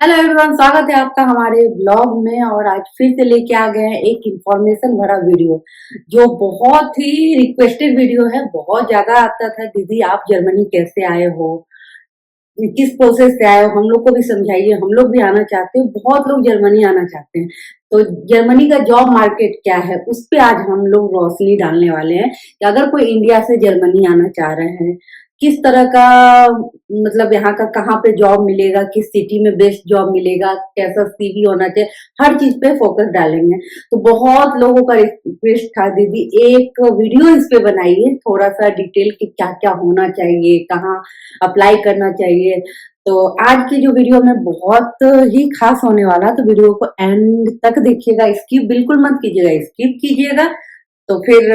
Hello everyone, स्वागत है आपका हमारे ब्लॉग में। और आज फिर से लेके आ गए हैं एक इंफॉर्मेशन भरा वीडियो, जो बहुत ही रिक्वेस्टेड वीडियो है। बहुत ज्यादा आता था, दीदी आप जर्मनी कैसे आए हो, किस प्रोसेस से आए हो, हम लोग को भी समझाइए, हम लोग भी आना चाहते हैं। बहुत लोग जर्मनी आना चाहते हैं। तो जर्मनी का जॉब मार्केट क्या है, उस पे आज हम लोग रोशनी डालने वाले हैं कि अगर कोई इंडिया से जर्मनी आना चाह रहे हैं, किस तरह का मतलब यहाँ का कहाँ पे जॉब मिलेगा, किस सिटी में बेस्ट जॉब मिलेगा, कैसा सीवी होना चाहिए, हर चीज पे फोकस डालेंगे। तो बहुत लोगों का रिक्वेस्ट था, दीदी एक वीडियो इस पे बनाइए, थोड़ा सा डिटेल कि क्या क्या होना चाहिए, कहाँ अप्लाई करना चाहिए। तो आज की जो वीडियो में बहुत ही खास होने वाला है, तो वीडियो को एंड तक देखिएगा, स्किप बिल्कुल मत कीजिएगा। स्किप कीजिएगा तो फिर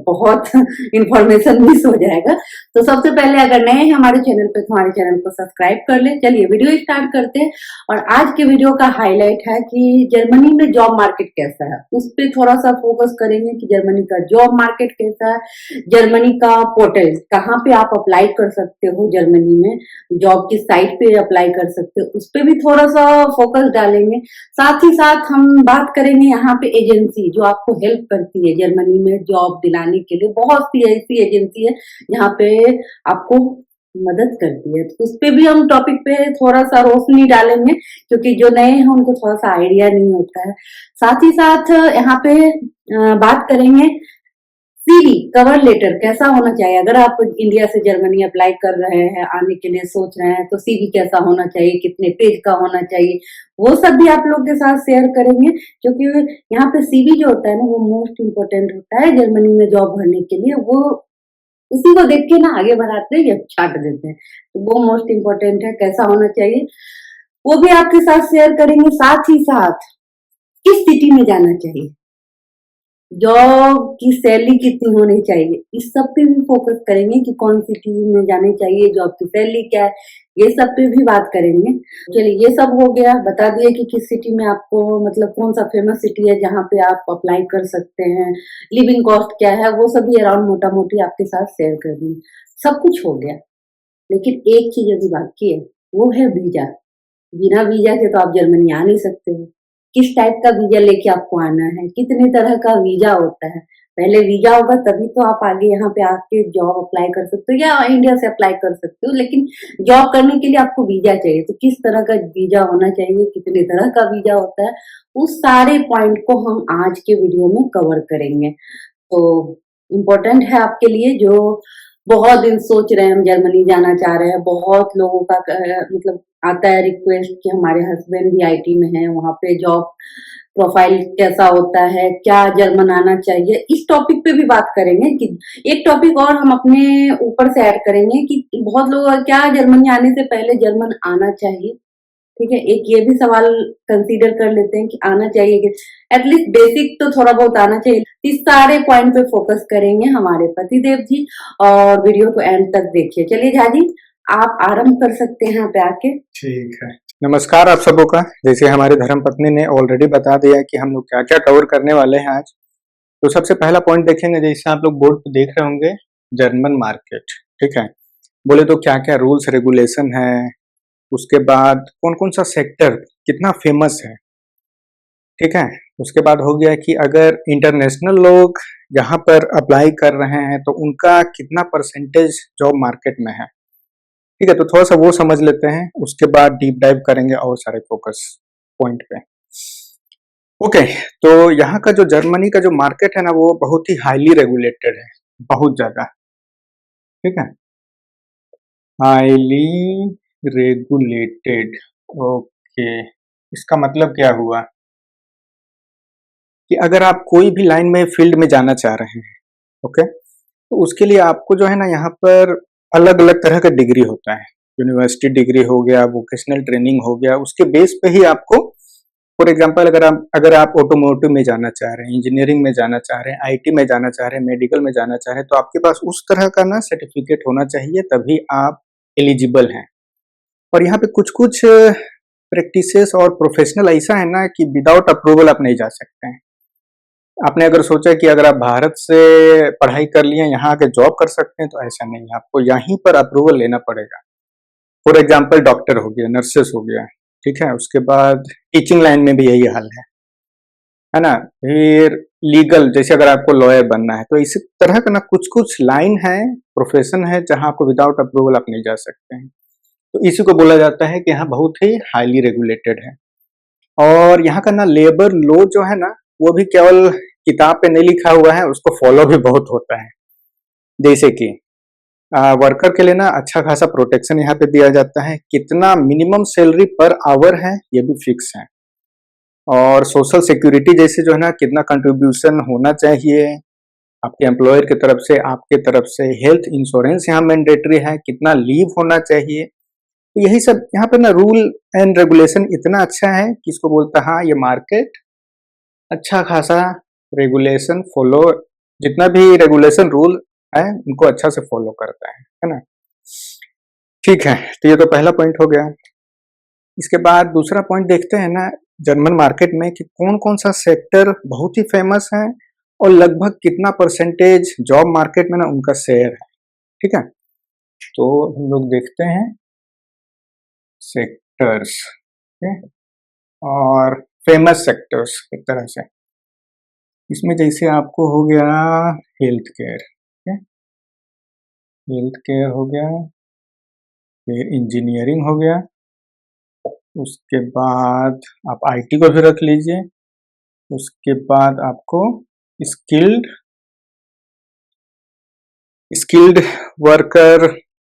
बहुत इंफॉर्मेशन मिस हो जाएगा। तो सबसे पहले अगर नए हैं हमारे चैनल पे तो हमारे चैनल को सब्सक्राइब कर ले। चलिए वीडियो स्टार्ट करते हैं। और आज के वीडियो का हाईलाइट है कि जर्मनी में जॉब मार्केट कैसा है, उस पर थोड़ा सा फोकस करेंगे कि जर्मनी का जॉब मार्केट कैसा है, जर्मनी का पोर्टल कहाँ पे आप अप्लाई कर सकते हो, जर्मनी में जॉब की साइट पे अप्लाई कर सकते हो, उस पर भी थोड़ा सा फोकस डालेंगे। साथ ही साथ हम बात करेंगे यहाँ पे एजेंसी जो आपको हेल्प करती है जर्मनी में जॉब दिलाने के लिए। बहुत सी ऐसी एजेंसी है जहाँ पे आपको मदद करती है, तो उस पे भी हम टॉपिक पे थोड़ा सा रोशनी डालेंगे, क्योंकि जो नए हैं उनको थोड़ा सा आइडिया नहीं होता है। साथ ही साथ यहाँ पे बात करेंगे सीवी कवर लेटर कैसा होना चाहिए। अगर आप इंडिया से जर्मनी अप्लाई कर रहे हैं, आने के लिए सोच रहे हैं, तो सीवी कैसा होना चाहिए, कितने पेज का होना चाहिए, वो सब भी आप लोग के साथ शेयर करेंगे। क्योंकि यहाँ पे सीवी जो होता है ना, वो मोस्ट इम्पोर्टेंट होता है जर्मनी में जॉब भरने के लिए। वो उसी को देख के ना आगे बढ़ाते हैं या छाट देते हैं, तो वो मोस्ट इम्पोर्टेंट है, कैसा होना चाहिए वो भी आपके साथ शेयर करेंगे। साथ ही साथ किस सिटी में जाना चाहिए, जॉब की सैलरी कितनी होनी चाहिए, इस सब पे भी फोकस करेंगे कि कौन सी टीम में जानी चाहिए, जॉब की सैलरी क्या है, ये सब पे भी बात करेंगे। चलिए ये सब हो गया, बता दिए कि किस सिटी में आपको मतलब कौन सा फेमस सिटी है जहाँ पे आप अप्लाई कर सकते हैं, लिविंग कॉस्ट क्या है, वो सब भी अराउंड मोटा मोटी आपके साथ शेयर कर दी। सब कुछ हो गया, लेकिन एक चीज अभी बाकी है, वो है वीजा। बिना वीजा के तो आप जर्मनी आ नहीं सकते हो। किस टाइप का वीजा लेके आपको आना है, कितने तरह का वीजा होता है, पहले वीजा होगा तभी तो आप आगे यहाँ पे आके जॉब अप्लाई कर सकते हो या इंडिया से अप्लाई कर सकते हो। लेकिन जॉब करने के लिए आपको वीजा चाहिए, तो किस तरह का वीजा होना चाहिए, कितने तरह का वीजा होता है, उस सारे पॉइंट को हम आज के वीडियो में कवर करेंगे। तो इम्पोर्टेंट है आपके लिए जो बहुत दिन सोच रहे हैं हम जर्मनी जाना चाह रहे हैं। बहुत लोगों का मतलब आता है रिक्वेस्ट कि हमारे हस्बैंड भी आईटी में है, वहां पे जॉब प्रोफाइल कैसा होता है, क्या जर्मन आना चाहिए, इस टॉपिक पे भी बात करेंगे। कि एक टॉपिक और हम अपने ऊपर से ऐड करेंगे कि बहुत लोग क्या जर्मनी आने से पहले जर्मन आना चाहिए। ठीक है, एक ये भी सवाल कंसीडर कर लेते हैं कि आना चाहिए कि एटलीस्ट बेसिक तो थोड़ा बहुत आना चाहिए। इस सारे पॉइंट पे फोकस करेंगे हमारे पतिदेव जी, और वीडियो को एंड तक देखिए। चलिए झा जी, आप आरंभ कर सकते हैं यहाँ पे आके। ठीक है। नमस्कार आप सबों का। जैसे हमारे धर्म पत्नी ने ऑलरेडी बता दिया कि हम लोग क्या क्या कवर करने वाले हैं आज। तो सबसे पहला पॉइंट देखेंगे, जैसे आप लोग बोर्ड पे देख रहे होंगे, जर्मन मार्केट। ठीक है, बोले तो क्या क्या रूल्स रेगुलेशन है, उसके बाद कौन कौन सा सेक्टर कितना फेमस है। ठीक है, उसके बाद हो गया कि अगर इंटरनेशनल लोग यहाँ पर अप्लाई कर रहे हैं तो उनका कितना परसेंटेज जॉब मार्केट में है। ठीक है, तो थोड़ा सा वो समझ लेते हैं, उसके बाद डीप डाइव करेंगे और सारे फोकस पॉइंट पे। ओके, तो यहाँ का जो जर्मनी का जो मार्केट है ना, वो बहुत ही हाईली रेगुलेटेड है, बहुत ज्यादा। ठीक है, हाईली रेगुलेटेड। ओके, इसका मतलब क्या हुआ कि अगर आप कोई भी लाइन में फील्ड में जाना चाह रहे हैं, ओके, तो उसके लिए आपको जो है ना यहाँ पर अलग अलग तरह का डिग्री होता है। यूनिवर्सिटी डिग्री हो गया, वोकेशनल ट्रेनिंग हो गया, उसके बेस पे ही आपको, फॉर एग्जांपल अगर आप ऑटोमोटिव में जाना चाह रहे हैं, इंजीनियरिंग में जाना चाह रहे हैं, आईटी में जाना चाह रहे हैं, मेडिकल में जाना चाह रहे हैं, तो आपके पास उस तरह का ना सर्टिफिकेट होना चाहिए, तभी आप एलिजिबल हैं। और यहाँ पे कुछ कुछ प्रैक्टिसेस और प्रोफेशनल ऐसा है ना कि विदाउट अप्रूवल आप नहीं जा सकते हैं। आपने अगर सोचा कि अगर आप भारत से पढ़ाई कर लिए यहाँ आके जॉब कर सकते हैं, तो ऐसा नहीं है, आपको यहीं पर अप्रूवल लेना पड़ेगा। फॉर एग्जाम्पल डॉक्टर हो गया, नर्सेस हो गया, ठीक है। उसके बाद टीचिंग लाइन में भी यही हाल है ना। फिर लीगल, जैसे अगर आपको लॉयर बनना है तो इसी तरह का ना कुछ कुछ लाइन है, प्रोफेशन है जहां आपको विदाउट अप्रूवल आप नहीं जा सकते हैं। तो इसी को बोला जाता है कि यहाँ बहुत ही हाईली रेगुलेटेड है। और यहाँ का ना लेबर लॉ जो है ना, वो भी केवल किताब पे नहीं लिखा हुआ है, उसको फॉलो भी बहुत होता है। जैसे कि वर्कर के लिए ना अच्छा खासा प्रोटेक्शन यहाँ पे दिया जाता है, कितना मिनिमम सैलरी पर आवर है ये भी फिक्स है। और सोशल सिक्योरिटी जैसे जो है ना, कितना कंट्रीब्यूशन होना चाहिए आपके एम्प्लॉयर की तरफ से, आपके तरफ से, हेल्थ इंश्योरेंस यहाँ मैंडेटरी है, कितना लीव होना चाहिए। तो यही सब यहाँ पे ना रूल एंड रेगुलेशन इतना अच्छा है कि इसको बोलता है हाँ ये मार्केट अच्छा खासा रेगुलेशन फॉलो, जितना भी रेगुलेशन रूल है उनको अच्छा से फॉलो करता है ना। ठीक है, तो ये तो पहला पॉइंट हो गया। इसके बाद दूसरा पॉइंट देखते हैं ना जर्मन मार्केट में कि कौन कौन सा सेक्टर बहुत ही फेमस है और लगभग कितना परसेंटेज जॉब मार्केट में ना उनका शेयर है। ठीक है, तो हम लोग देखते हैं सेक्टर्स और फेमस सेक्टर्स एक तरह से। इसमें जैसे आपको हो गया हेल्थ केयर, हेल्थ केयर हो गया, फिर इंजीनियरिंग हो गया, उसके बाद आप आईटी को भी रख लीजिए, उसके बाद आपको स्किल्ड स्किल्ड वर्कर,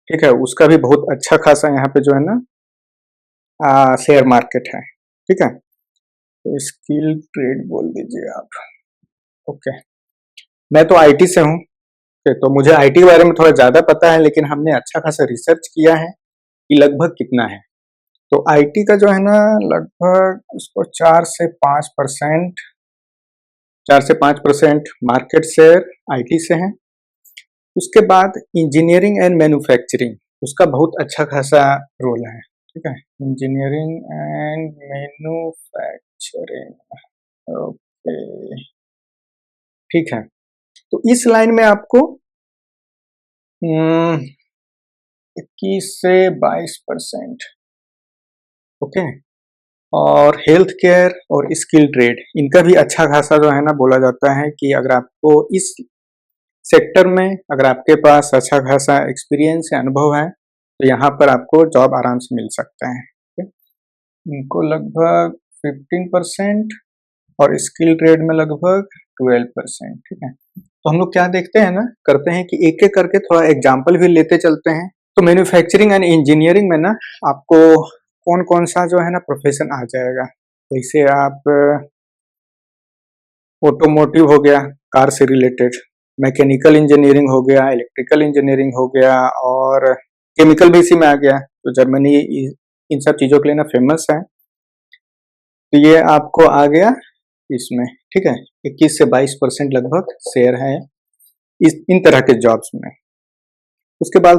ठीक है, उसका भी बहुत अच्छा खासा यहाँ पे जो है ना शेयर मार्केट है। ठीक है, तो स्किल्ड ट्रेड बोल दीजिए आप। ओके, मैं तो आईटी से हूँ, तो मुझे आईटी के बारे में थोड़ा ज्यादा पता है, लेकिन हमने अच्छा खासा रिसर्च किया है कि लगभग कितना है। तो आईटी का जो है ना लगभग उसको 4 से 5% मार्केट शेयर आईटी से है। उसके बाद इंजीनियरिंग एंड मैन्युफैक्चरिंग, उसका बहुत अच्छा खासा रोल है। ठीक है, इंजीनियरिंग एंड मैन्युफैक्चरिंग, ओके, ठीक है। तो इस लाइन में आपको 21 से 22%, ओके। और हेल्थ केयर और स्किल ट्रेड, इनका भी अच्छा खासा जो है ना बोला जाता है कि अगर आपको इस सेक्टर में अगर आपके पास अच्छा खासा एक्सपीरियंस है, अनुभव है, तो यहाँ पर आपको जॉब आराम से मिल सकता है। इनको लगभग 15% और स्किल ट्रेड में लगभग 12%। ठीक है, तो हम लोग क्या देखते हैं ना, करते हैं कि एक एक करके थोड़ा एग्जाम्पल भी लेते चलते हैं। तो मैन्युफैक्चरिंग एंड इंजीनियरिंग में ना आपको कौन कौन सा जो है ना प्रोफेशन आ जाएगा। जैसे आप ऑटोमोटिव हो गया, कार से रिलेटेड, मैकेनिकल इंजीनियरिंग हो गया, इलेक्ट्रिकल इंजीनियरिंग हो गया, और केमिकल भी इसी में आ गया। तो जर्मनी इन सब चीजों के लिए ना फेमस है। तो ये आपको आ गया इसमें। ठीक है, 21 से 22% लगभग शेयर है इन तरह के जॉब्स में। उसके बाद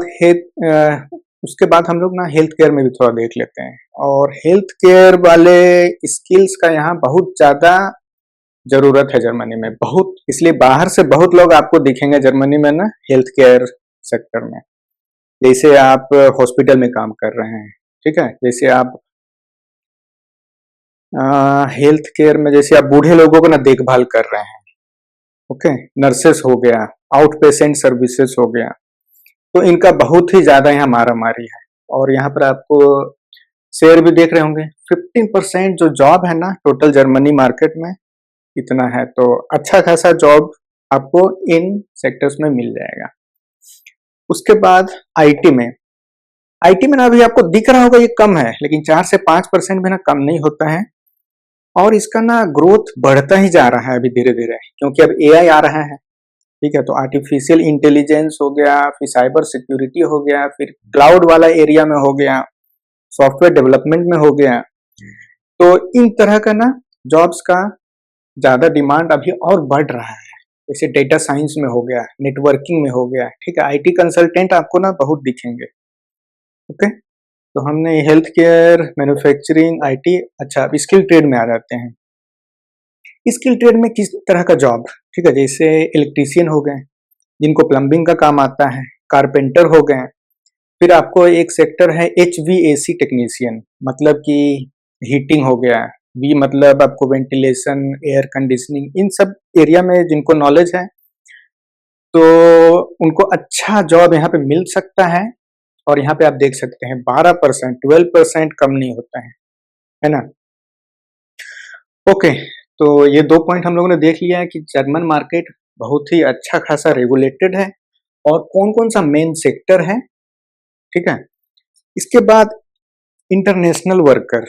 उसके बाद हम लोग ना हेल्थ केयर में भी थोड़ा देख लेते हैं। और हेल्थ केयर वाले स्किल्स का यहाँ बहुत ज्यादा जरूरत है जर्मनी में, बहुत, इसलिए बाहर से बहुत लोग आपको दिखेंगे जर्मनी में ना हेल्थ केयर सेक्टर में। जैसे आप हॉस्पिटल में काम कर रहे हैं, ठीक है, जैसे आप हेल्थ केयर में जैसे आप बूढ़े लोगों को ना देखभाल कर रहे हैं, ओके, नर्सेस हो गया, आउट पेशेंट सर्विसेज हो गया, तो इनका बहुत ही ज्यादा यहाँ मारा मारी है। और यहाँ पर आपको शेयर भी देख रहे होंगे, 15% जो जॉब है ना टोटल जर्मनी मार्केट में इतना है। तो अच्छा खासा जॉब आपको इन सेक्टर्स में मिल जाएगा। उसके बाद आईटी में ना अभी आपको दिख रहा होगा ये कम है, लेकिन 4 से 5% भी ना कम नहीं होता है। और इसका ना ग्रोथ बढ़ता ही जा रहा है अभी धीरे धीरे, क्योंकि अब एआई आ रहा है। ठीक है, तो आर्टिफिशियल इंटेलिजेंस हो गया, फिर साइबर सिक्योरिटी हो गया, फिर क्लाउड वाला एरिया में हो गया, सॉफ्टवेयर डेवलपमेंट में हो गया। तो इन तरह का ना जॉब्स का ज्यादा डिमांड अभी और बढ़ रहा है। जैसे डेटा साइंस में हो गया, नेटवर्किंग में हो गया, ठीक है, आईटी कंसल्टेंट आपको ना बहुत दिखेंगे। ओके, तो हमने हेल्थ केयर, मैन्युफैक्चरिंग, आईटी, अच्छा अब स्किल ट्रेड में आ जाते हैं। स्किल ट्रेड में किस तरह का जॉब, ठीक है, जैसे इलेक्ट्रीशियन हो गए जिनको प्लम्बिंग का काम आता है, कारपेंटर हो गए, फिर आपको एक सेक्टर है HVAC टेक्नीशियन, मतलब कि हीटिंग हो गया, वी मतलब आपको वेंटिलेशन, एयर कंडीशनिंग, इन सब एरिया में जिनको नॉलेज है तो उनको अच्छा जॉब यहाँ पे मिल सकता है। और यहाँ पे आप देख सकते हैं 12%, 12% कम नहीं होता है ना। ओके, तो ये 2 पॉइंट हम लोगों ने देख लिया है कि जर्मन मार्केट बहुत ही अच्छा खासा रेगुलेटेड है और कौन-कौन सा मेन सेक्टर है, ठीक है। इसके बाद इंटरनेशनल वर्कर,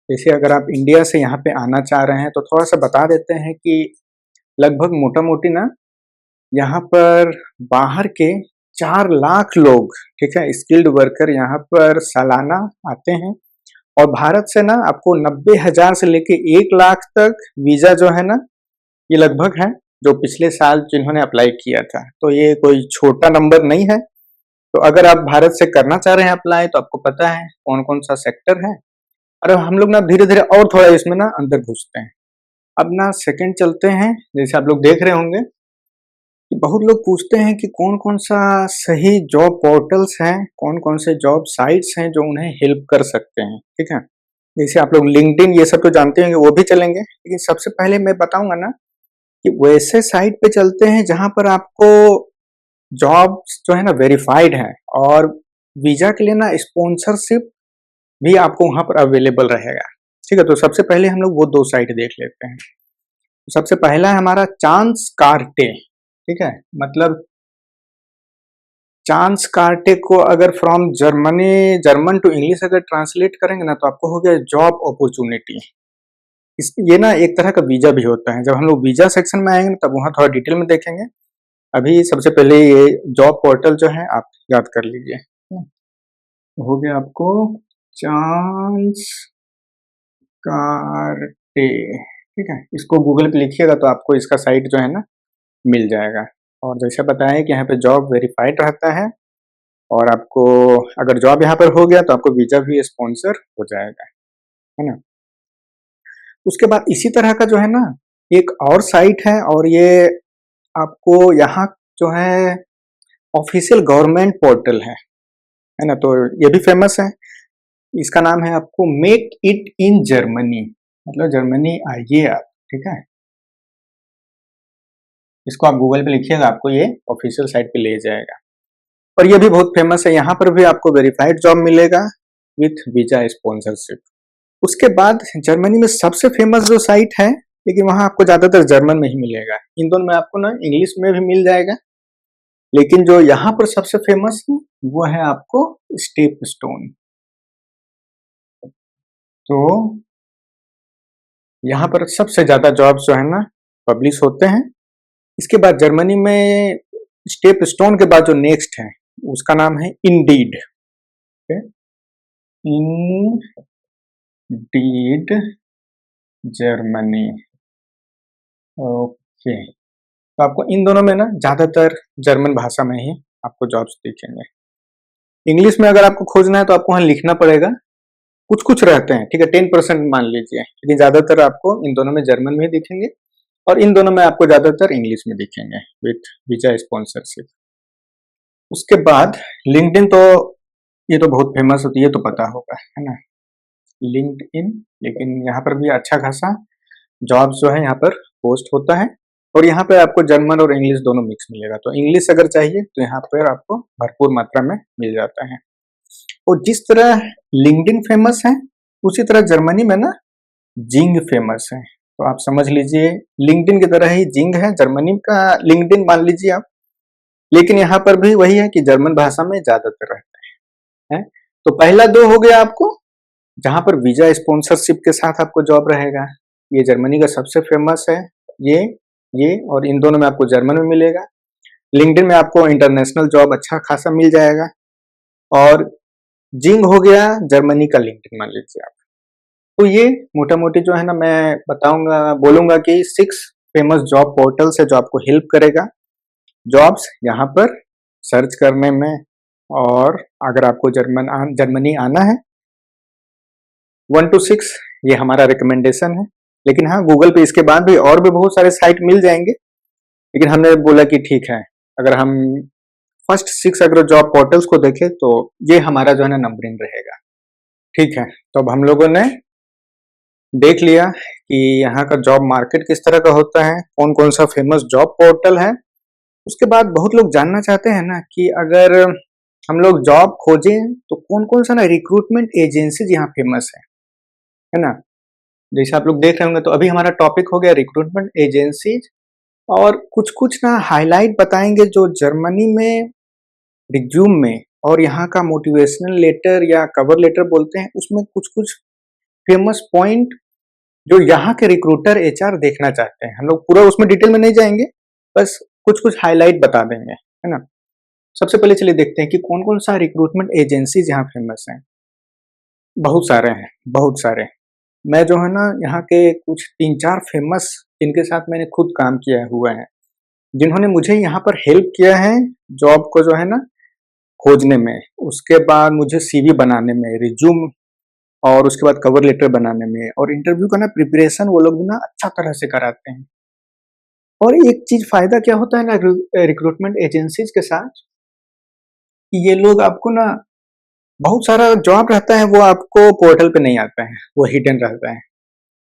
जैसे अगर आप इंडिया से यहाँ पे आना चाह रहे हैं तो थोड़ा-सा बता देते हैं कि लगभग मोटा-मोटी ना यहाँ पर बाहर के 4 लाख लोग, ठीक है, स्किल्ड वर्कर यहाँ पर सालाना आते हैं। और भारत से ना आपको 90,000 से लेके 1 लाख तक वीजा जो है ना, ये लगभग है, जो पिछले साल जिन्होंने अप्लाई किया था। तो ये कोई छोटा नंबर नहीं है। तो अगर आप भारत से करना चाह रहे हैं अप्लाई, तो आपको पता है कौन-कौन सा सेक्टर है। और अब हम लोग ना धीरे-धीरे और थोड़ा इसमें ना अंदर घुसते हैं। अब ना सेकंड चलते हैं, जैसे आप लोग देख रहे होंगे कि बहुत लोग पूछते हैं कि कौन-कौन सा सही जॉब पोर्टल्स हैं, कौन-कौन से जॉब साइट्स हैं जो उन्हें हेल्प कर सकते हैं, ठीक है। जैसे आप लोग लिंक्डइन ये सब तो जानते होंगे, वो भी चलेंगे, लेकिन सबसे पहले मैं बताऊंगा ना कि वैसे साइट पे चलते हैं जहां पर आपको जॉब जो है ना वेरीफाइड है और वीजा के लिए ना स्पॉन्सरशिप भी आपको वहां पर अवेलेबल रहेगा, ठीक है। तो सबसे पहले हम लोग वो 2 साइट देख लेते हैं। तो सबसे पहला है हमारा चांस कार्टे, ठीक है। मतलब चांस कार्टे को अगर फ्रॉम जर्मन टू इंग्लिश अगर ट्रांसलेट करेंगे ना तो आपको हो गया जॉब अपॉर्चुनिटी। इस ये ना एक तरह का वीजा भी होता है। जब हम लोग वीजा सेक्शन में आएंगे तब वहां थोड़ा डिटेल में देखेंगे। अभी सबसे पहले ये जॉब पोर्टल जो है आप याद कर लीजिए। हो गया आपको चांस कार्टे, ठीक है। इसको गूगल पे लिखिएगा तो आपको इसका साइट जो है ना मिल जाएगा। और जैसे बताया कि यहाँ पे जॉब वेरीफाइड रहता है और आपको अगर जॉब यहाँ पर हो गया तो आपको वीजा भी स्पॉन्सर हो जाएगा, है ना। उसके बाद इसी तरह का जो है ना एक और साइट है और ये आपको यहाँ जो है ऑफिशियल गवर्नमेंट पोर्टल है ना। तो ये भी फेमस है। इसका नाम है आपको मेक इट इन जर्मनी, मतलब जर्मनी आइए आप, ठीक है। इसको आप गूगल पे लिखिएगा, आपको ये ऑफिशियल साइट पे ले जाएगा। और ये भी बहुत फेमस है। यहाँ पर भी आपको वेरीफाइड जॉब मिलेगा विथ वीजा स्पॉन्सरशिप। उसके बाद जर्मनी में सबसे फेमस जो साइट है, लेकिन वहां आपको ज्यादातर जर्मन में ही मिलेगा। इन दोनों में आपको ना इंग्लिश में भी मिल जाएगा, लेकिन जो यहाँ पर सबसे फेमस है वो है आपको स्टेप स्टोन। तो यहाँ पर सबसे ज्यादा जॉब्स जो है ना पब्लिश होते हैं। इसके बाद जर्मनी में स्टेप स्टोन के बाद जो नेक्स्ट है उसका नाम है इंडीड, इंडीड जर्मनी। ओके, तो आपको इन दोनों में ना ज्यादातर जर्मन भाषा में ही आपको जॉब्स दिखेंगे। इंग्लिश में अगर आपको खोजना है तो आपको वहां लिखना पड़ेगा। कुछ कुछ रहते हैं, ठीक है, 10% मान लीजिए, लेकिन ज्यादातर आपको इन दोनों में जर्मन में ही दिखेंगे और इन दोनों में आपको ज्यादातर इंग्लिश में दिखेंगे विथ वीजा स्पॉन्सरशिप। उसके बाद लिंक्डइन, तो ये तो बहुत फेमस होती है, तो पता होगा, है ना, लिंक्डइन। लेकिन यहाँ पर भी अच्छा खासा जॉब्स जो है यहाँ पर पोस्ट होता है और यहाँ पे आपको जर्मन और इंग्लिश दोनों मिक्स मिलेगा। तो इंग्लिश अगर चाहिए तो यहाँ पर आपको भरपूर मात्रा में मिल जाता है। और जिस तरह लिंक्डइन फेमस है उसी तरह जर्मनी में ना जिंग फेमस है। तो आप समझ लीजिए लिंक्डइन की तरह ही जिंग है, जर्मनी का लिंक्डइन मान लीजिए आप। लेकिन यहाँ पर भी वही है कि जर्मन भाषा में ज्यादातर रहता है। तो पहला 2 हो गया आपको जहां पर वीजा स्पॉन्सरशिप के साथ आपको जॉब रहेगा। ये जर्मनी का सबसे फेमस है, ये और इन दोनों में आपको जर्मन में मिलेगा। लिंक्डइन में आपको इंटरनेशनल जॉब अच्छा खासा मिल जाएगा। और जिंग हो गया जर्मनी का लिंक्डइन मान लीजिए आप। तो ये मोटा मोटी जो है ना मैं बताऊंगा, बोलूंगा कि 6 फेमस जॉब पोर्टल्स है जो आपको हेल्प करेगा जॉब्स यहाँ पर सर्च करने में। और अगर आपको जर्मनी आना है 1 to 6 ये हमारा रिकमेंडेशन है। लेकिन हाँ, गूगल पे इसके बाद भी और भी बहुत सारे साइट मिल जाएंगे, लेकिन हमने बोला कि ठीक है अगर हम फर्स्ट 6 अगर जॉब पोर्टल्स को देखें तो ये हमारा जो है ना नंबरिंग रहेगा। ठीक है, तो अब हम लोगों ने देख लिया कि यहाँ का जॉब मार्केट किस तरह का होता है, कौन कौन सा फेमस जॉब पोर्टल है। उसके बाद बहुत लोग जानना चाहते हैं ना कि अगर हम लोग जॉब खोजें तो कौन कौन सा ना रिक्रूटमेंट एजेंसीज यहाँ फेमस है ना। जैसे आप लोग देख रहे होंगे तो अभी हमारा टॉपिक हो गया रिक्रूटमेंट एजेंसीज, और कुछ कुछ ना हाईलाइट बताएंगे जो जर्मनी में रिज्यूम में और यहाँ का मोटिवेशनल लेटर या कवर लेटर बोलते हैं, उसमें कुछ कुछ फेमस पॉइंट जो यहाँ के रिक्रूटर एचआर देखना चाहते हैं। हम लोग पूरा उसमें डिटेल में नहीं जाएंगे, बस कुछ कुछ हाईलाइट बता देंगे, है ना। सबसे पहले चलिए देखते हैं कि कौन कौन सा रिक्रूटमेंट एजेंसीज यहाँ फेमस हैं। बहुत सारे हैं, बहुत सारे। मैं जो है ना यहाँ के कुछ 3-4 फेमस जिनके साथ मैंने खुद काम किया हुआ है, जिन्होंने मुझे यहाँ पर हेल्प किया है जॉब को जो है ना खोजने में, उसके बाद मुझे सीवी बनाने में, रिज्यूम, और उसके बाद कवर लेटर बनाने में, और इंटरव्यू का ना प्रिपरेशन वो लोग भी ना अच्छा तरह से कराते हैं। और एक चीज फायदा क्या होता है ना रिक्रूटमेंट एजेंसीज के साथ, कि ये लोग आपको ना बहुत सारा जॉब रहता है वो आपको पोर्टल पे नहीं आता है, वो हिडन रहता है।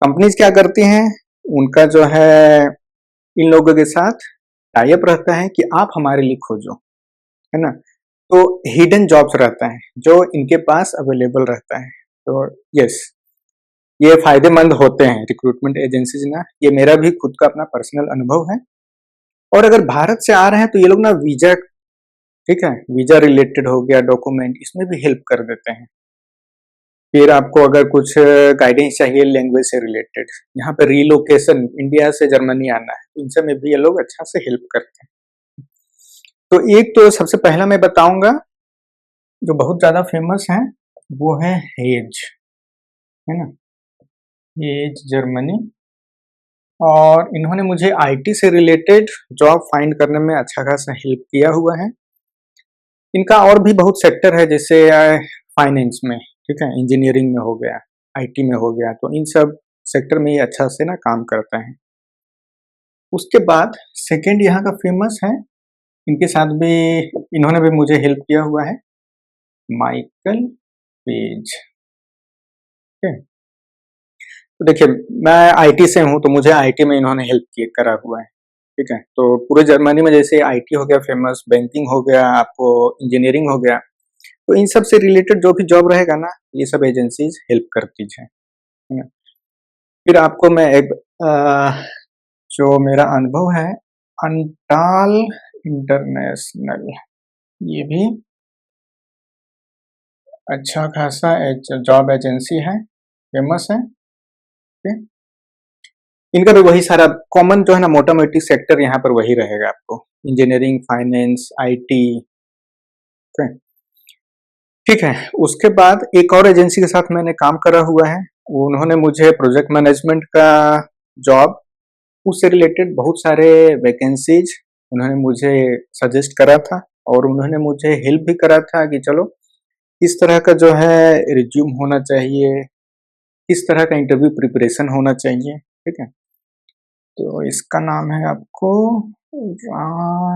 कंपनीज क्या करती हैं, उनका जो है इन लोगों के साथ टाई अप रहता है कि आप हमारे लिए खोजो, है ना। तो हिडन जॉब्स रहता है जो इनके पास अवेलेबल रहता है। तो यस, ये फायदेमंद होते हैं रिक्रूटमेंट एजेंसीज ना, ये मेरा भी खुद का अपना पर्सनल अनुभव है। और अगर भारत से आ रहे हैं तो ये लोग ना वीजा, ठीक है, वीजा रिलेटेड हो गया, डॉक्यूमेंट, इसमें भी हेल्प कर देते हैं। फिर आपको अगर कुछ गाइडेंस चाहिए लैंग्वेज से रिलेटेड, यहाँ पे रीलोकेशन इंडिया से जर्मनी आना है, इन सब में भी ये लोग अच्छा से हेल्प करते हैं। तो एक तो सबसे पहला मैं बताऊंगा जो बहुत ज्यादा फेमस है, वो है हेज, है ना, हेज जर्मनी। और इन्होंने मुझे आईटी से रिलेटेड जॉब फाइंड करने में अच्छा खासा हेल्प किया हुआ है। इनका और भी बहुत सेक्टर है, जैसे फाइनेंस में, ठीक है, इंजीनियरिंग में हो गया, आईटी में हो गया, तो इन सब सेक्टर में ये अच्छा से ना काम करता है। उसके बाद सेकंड यहाँ का फेमस है, इनके साथ भी इन्होंने भी मुझे हेल्प किया हुआ है, माइकल पेज। ठीक है, तो देखिए मैं आईटी से हूँ तो मुझे आईटी में इन्होंने हेल्प करा हुआ है। ठीक है, तो पूरे जर्मनी में जैसे आईटी हो गया फेमस, बैंकिंग हो गया, आपको इंजीनियरिंग हो गया, तो इन सब से रिलेटेड जो भी जॉब रहेगा ना, ये सब एजेंसीज हेल्प करती है ना। फिर आपको मैं एक जो मेरा अनुभव है, अंटाल इंटरनेशनल, ये भी अच्छा खासा जॉब एजेंसी है, फेमस है। ठीक है? इनका भी वही सारा कॉमन जो है ना मोटा मोटी सेक्टर यहाँ पर वही रहेगा आपको, इंजीनियरिंग, फाइनेंस, आईटी। ठीक है, उसके बाद एक और एजेंसी के साथ मैंने काम करा हुआ है, उन्होंने मुझे प्रोजेक्ट मैनेजमेंट का जॉब, उससे रिलेटेड बहुत सारे वैकेंसीज उन्होंने मुझे सजेस्ट करा था, और उन्होंने मुझे हेल्प भी करा था कि चलो किस तरह का जो है रिज्यूम होना चाहिए, किस तरह का इंटरव्यू प्रिपरेशन होना चाहिए। ठीक है, तो इसका नाम है आपको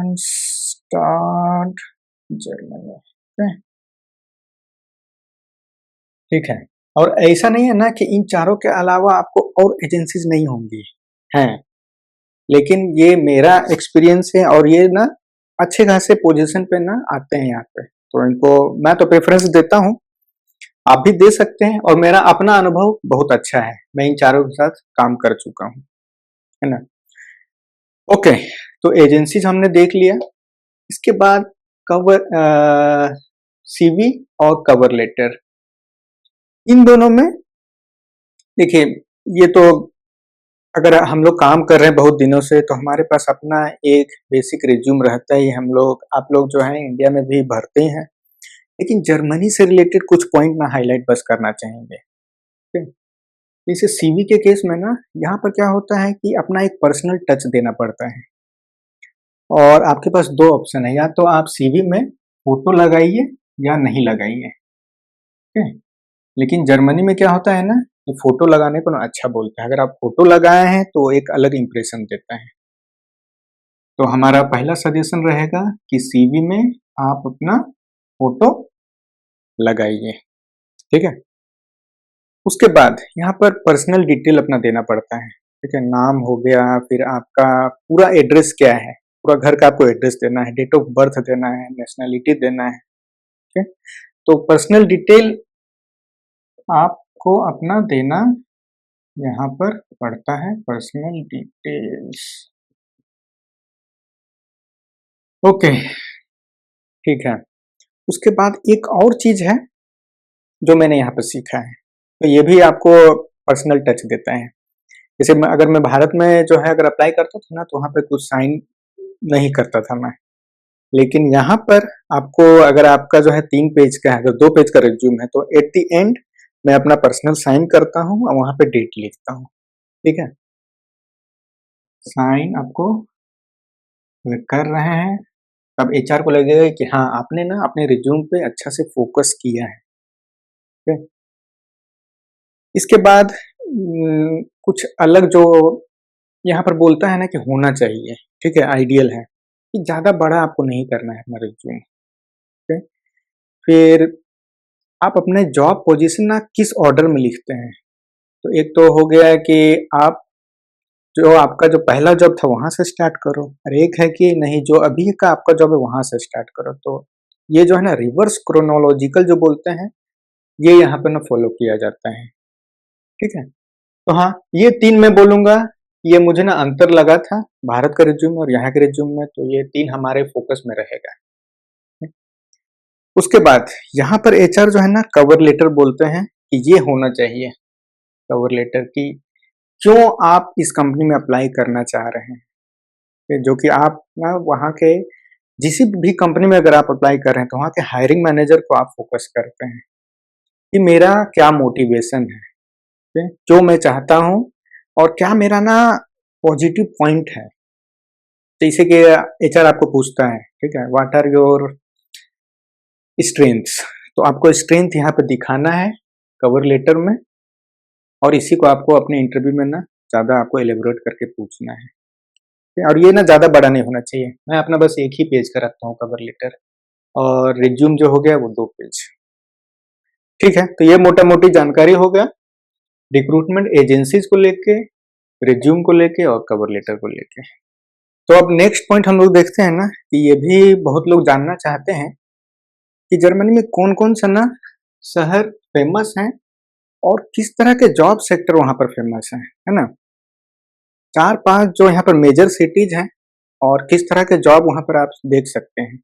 रॉन्स्टाड जर्मनी। ठीक है, और ऐसा नहीं है ना कि इन चारों के अलावा आपको और एजेंसीज नहीं होंगी, हैं, लेकिन ये मेरा एक्सपीरियंस है, और ये ना अच्छे खासे पोजीशन पे ना आते हैं यहाँ पे, तो इनको मैं तो प्रेफरेंस देता हूँ, आप भी दे सकते हैं। और मेरा अपना अनुभव बहुत अच्छा है, मैं इन चारों के साथ काम कर चुका हूँ, है ना। ओके, तो एजेंसीज हमने देख लिया। इसके बाद कवर सीवी और कवर लेटर, इन दोनों में देखिए, ये तो अगर हम लोग काम कर रहे हैं बहुत दिनों से तो हमारे पास अपना एक बेसिक रिज्यूम रहता है, हम लोग आप लोग जो है इंडिया में भी भरते हैं, लेकिन जर्मनी से रिलेटेड कुछ पॉइंट ना हाईलाइट बस करना चाहेंगे। ठीक है? जैसे सीवी के केस में ना यहाँ पर क्या होता है कि अपना एक पर्सनल टच देना पड़ता है, और आपके पास दो ऑप्शन है, या तो आप सीवी में फोटो लगाइए या नहीं लगाइए। ठीक है, लेकिन जर्मनी में क्या होता है ना, कि फोटो लगाने को ना अच्छा बोलते हैं, अगर आप फोटो लगाए हैं तो एक अलग इंप्रेशन देता है। तो हमारा पहला सजेशन रहेगा कि सीवी में आप अपना फोटो लगाइए। ठीक है, उसके बाद यहाँ पर पर्सनल डिटेल अपना देना पड़ता है, ठीक है। नाम हो गया, फिर आपका पूरा एड्रेस क्या है, पूरा घर का आपको एड्रेस देना है, डेट ऑफ बर्थ देना है, नेशनैलिटी देना है, ठीक है। तो पर्सनल डिटेल आपको अपना देना यहाँ पर पड़ता है, पर्सनल डिटेल्स। ओके, ठीक है। उसके बाद एक और चीज है जो मैंने यहाँ पर सीखा है, तो ये भी आपको पर्सनल टच देता है। जैसे अगर मैं भारत में जो है अगर अप्लाई करता था ना, तो वहाँ पे कुछ साइन नहीं करता था मैं, लेकिन यहाँ पर आपको अगर आपका जो है 3 पेज का है, अगर 2 पेज का रिज्यूम है, तो एट द एंड मैं अपना पर्सनल साइन करता हूँ और वहाँ पे डेट लिखता हूँ, ठीक है। साइन आपको कर रहे हैं, तब एचआर को लगेगा कि हाँ आपने ना अपने रिज्यूम पे अच्छा से फोकस किया है, ठीक है। इसके बाद कुछ अलग जो यहाँ पर बोलता है ना कि होना चाहिए, ठीक है, आइडियल है कि ज्यादा बड़ा आपको नहीं करना है अपना रिज्यूम, ठीक है। फिर आप अपने जॉब पोजीशन ना किस ऑर्डर में लिखते हैं, तो एक तो हो गया कि आप जो आपका जो पहला जॉब था वहां से स्टार्ट करो, और एक है कि नहीं जो अभी का आपका जॉब है वहां से स्टार्ट करो। तो ये जो है ना रिवर्स क्रोनोलॉजिकल जो बोलते हैं, ये यहाँ पे ना फॉलो किया जाता है, ठीक है। तो हाँ, ये 3 मैं बोलूंगा, ये मुझे ना अंतर लगा था भारत का रिज्यूम और यहाँ के रिज्यूम में, तो ये 3 हमारे फोकस में रहेगा। उसके बाद यहाँ पर एचआर जो है ना कवर लेटर बोलते हैं कि ये होना चाहिए कवर लेटर की क्यों आप इस कंपनी में अप्लाई करना चाह रहे हैं, जो कि आप ना वहाँ के जिस भी कंपनी में अगर आप अप्लाई कर रहे हैं तो वहाँ के हायरिंग मैनेजर को आप फोकस करते हैं कि मेरा क्या मोटिवेशन है, ठीक है? जो मैं चाहता हूँ और क्या मेरा ना पॉजिटिव पॉइंट है। जैसे कि एचआर आपको पूछता है, ठीक है, व्हाट आर योर स्ट्रेंथ्स, तो आपको स्ट्रेंथ यहाँ पे दिखाना है कवर लेटर में, और इसी को आपको अपने इंटरव्यू में ना ज्यादा आपको एलेबोरेट करके पूछना है। और ये ना ज्यादा बड़ा नहीं होना चाहिए, मैं अपना बस एक ही पेज का रखता हूँ कवर लेटर, और रिज्यूम जो हो गया वो 2 पेज, ठीक है। तो ये मोटा मोटी जानकारी हो गया रिक्रूटमेंट एजेंसीज को लेके, रिज्यूम को लेके और कवर लेटर को लेके। तो अब नेक्स्ट पॉइंट हम लोग देखते हैं ना कि ये भी बहुत लोग जानना चाहते हैं कि जर्मनी में कौन कौन सा ना शहर फेमस है और किस तरह के जॉब सेक्टर वहां पर फेमस है ना। 4-5 जो यहाँ पर मेजर सिटीज हैं और किस तरह के जॉब वहां पर आप देख सकते हैं।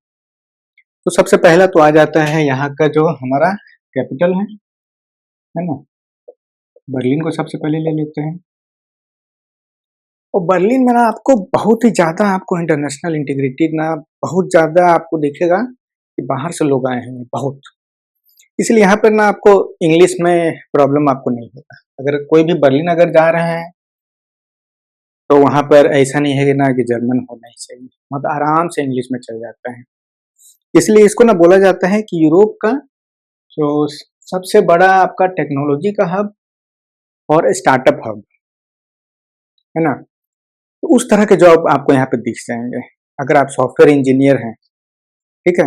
तो सबसे पहला तो आ जाता है यहाँ का जो हमारा कैपिटल है ना, बर्लिन को सबसे पहले ले लेते हैं। और बर्लिन में ना आपको बहुत ही ज्यादा आपको इंटरनेशनल इंटीग्रिटी ना बहुत ज्यादा आपको दिखेगा कि बाहर से लोग आए हैं बहुत, इसलिए यहाँ पर ना आपको इंग्लिश में प्रॉब्लम आपको नहीं होगा। अगर कोई भी बर्लिन अगर जा रहे हैं तो वहां पर ऐसा नहीं है कि ना कि जर्मन होना ही चाहिए, मतलब आराम से इंग्लिश में चल जाता है। इसलिए इसको ना बोला जाता है कि यूरोप का जो सबसे बड़ा आपका टेक्नोलॉजी का हब और स्टार्टअप हब है ना। तो उस तरह के जॉब आपको यहाँ पे दिख जाएंगे। अगर आप सॉफ्टवेयर इंजीनियर हैं, ठीक है,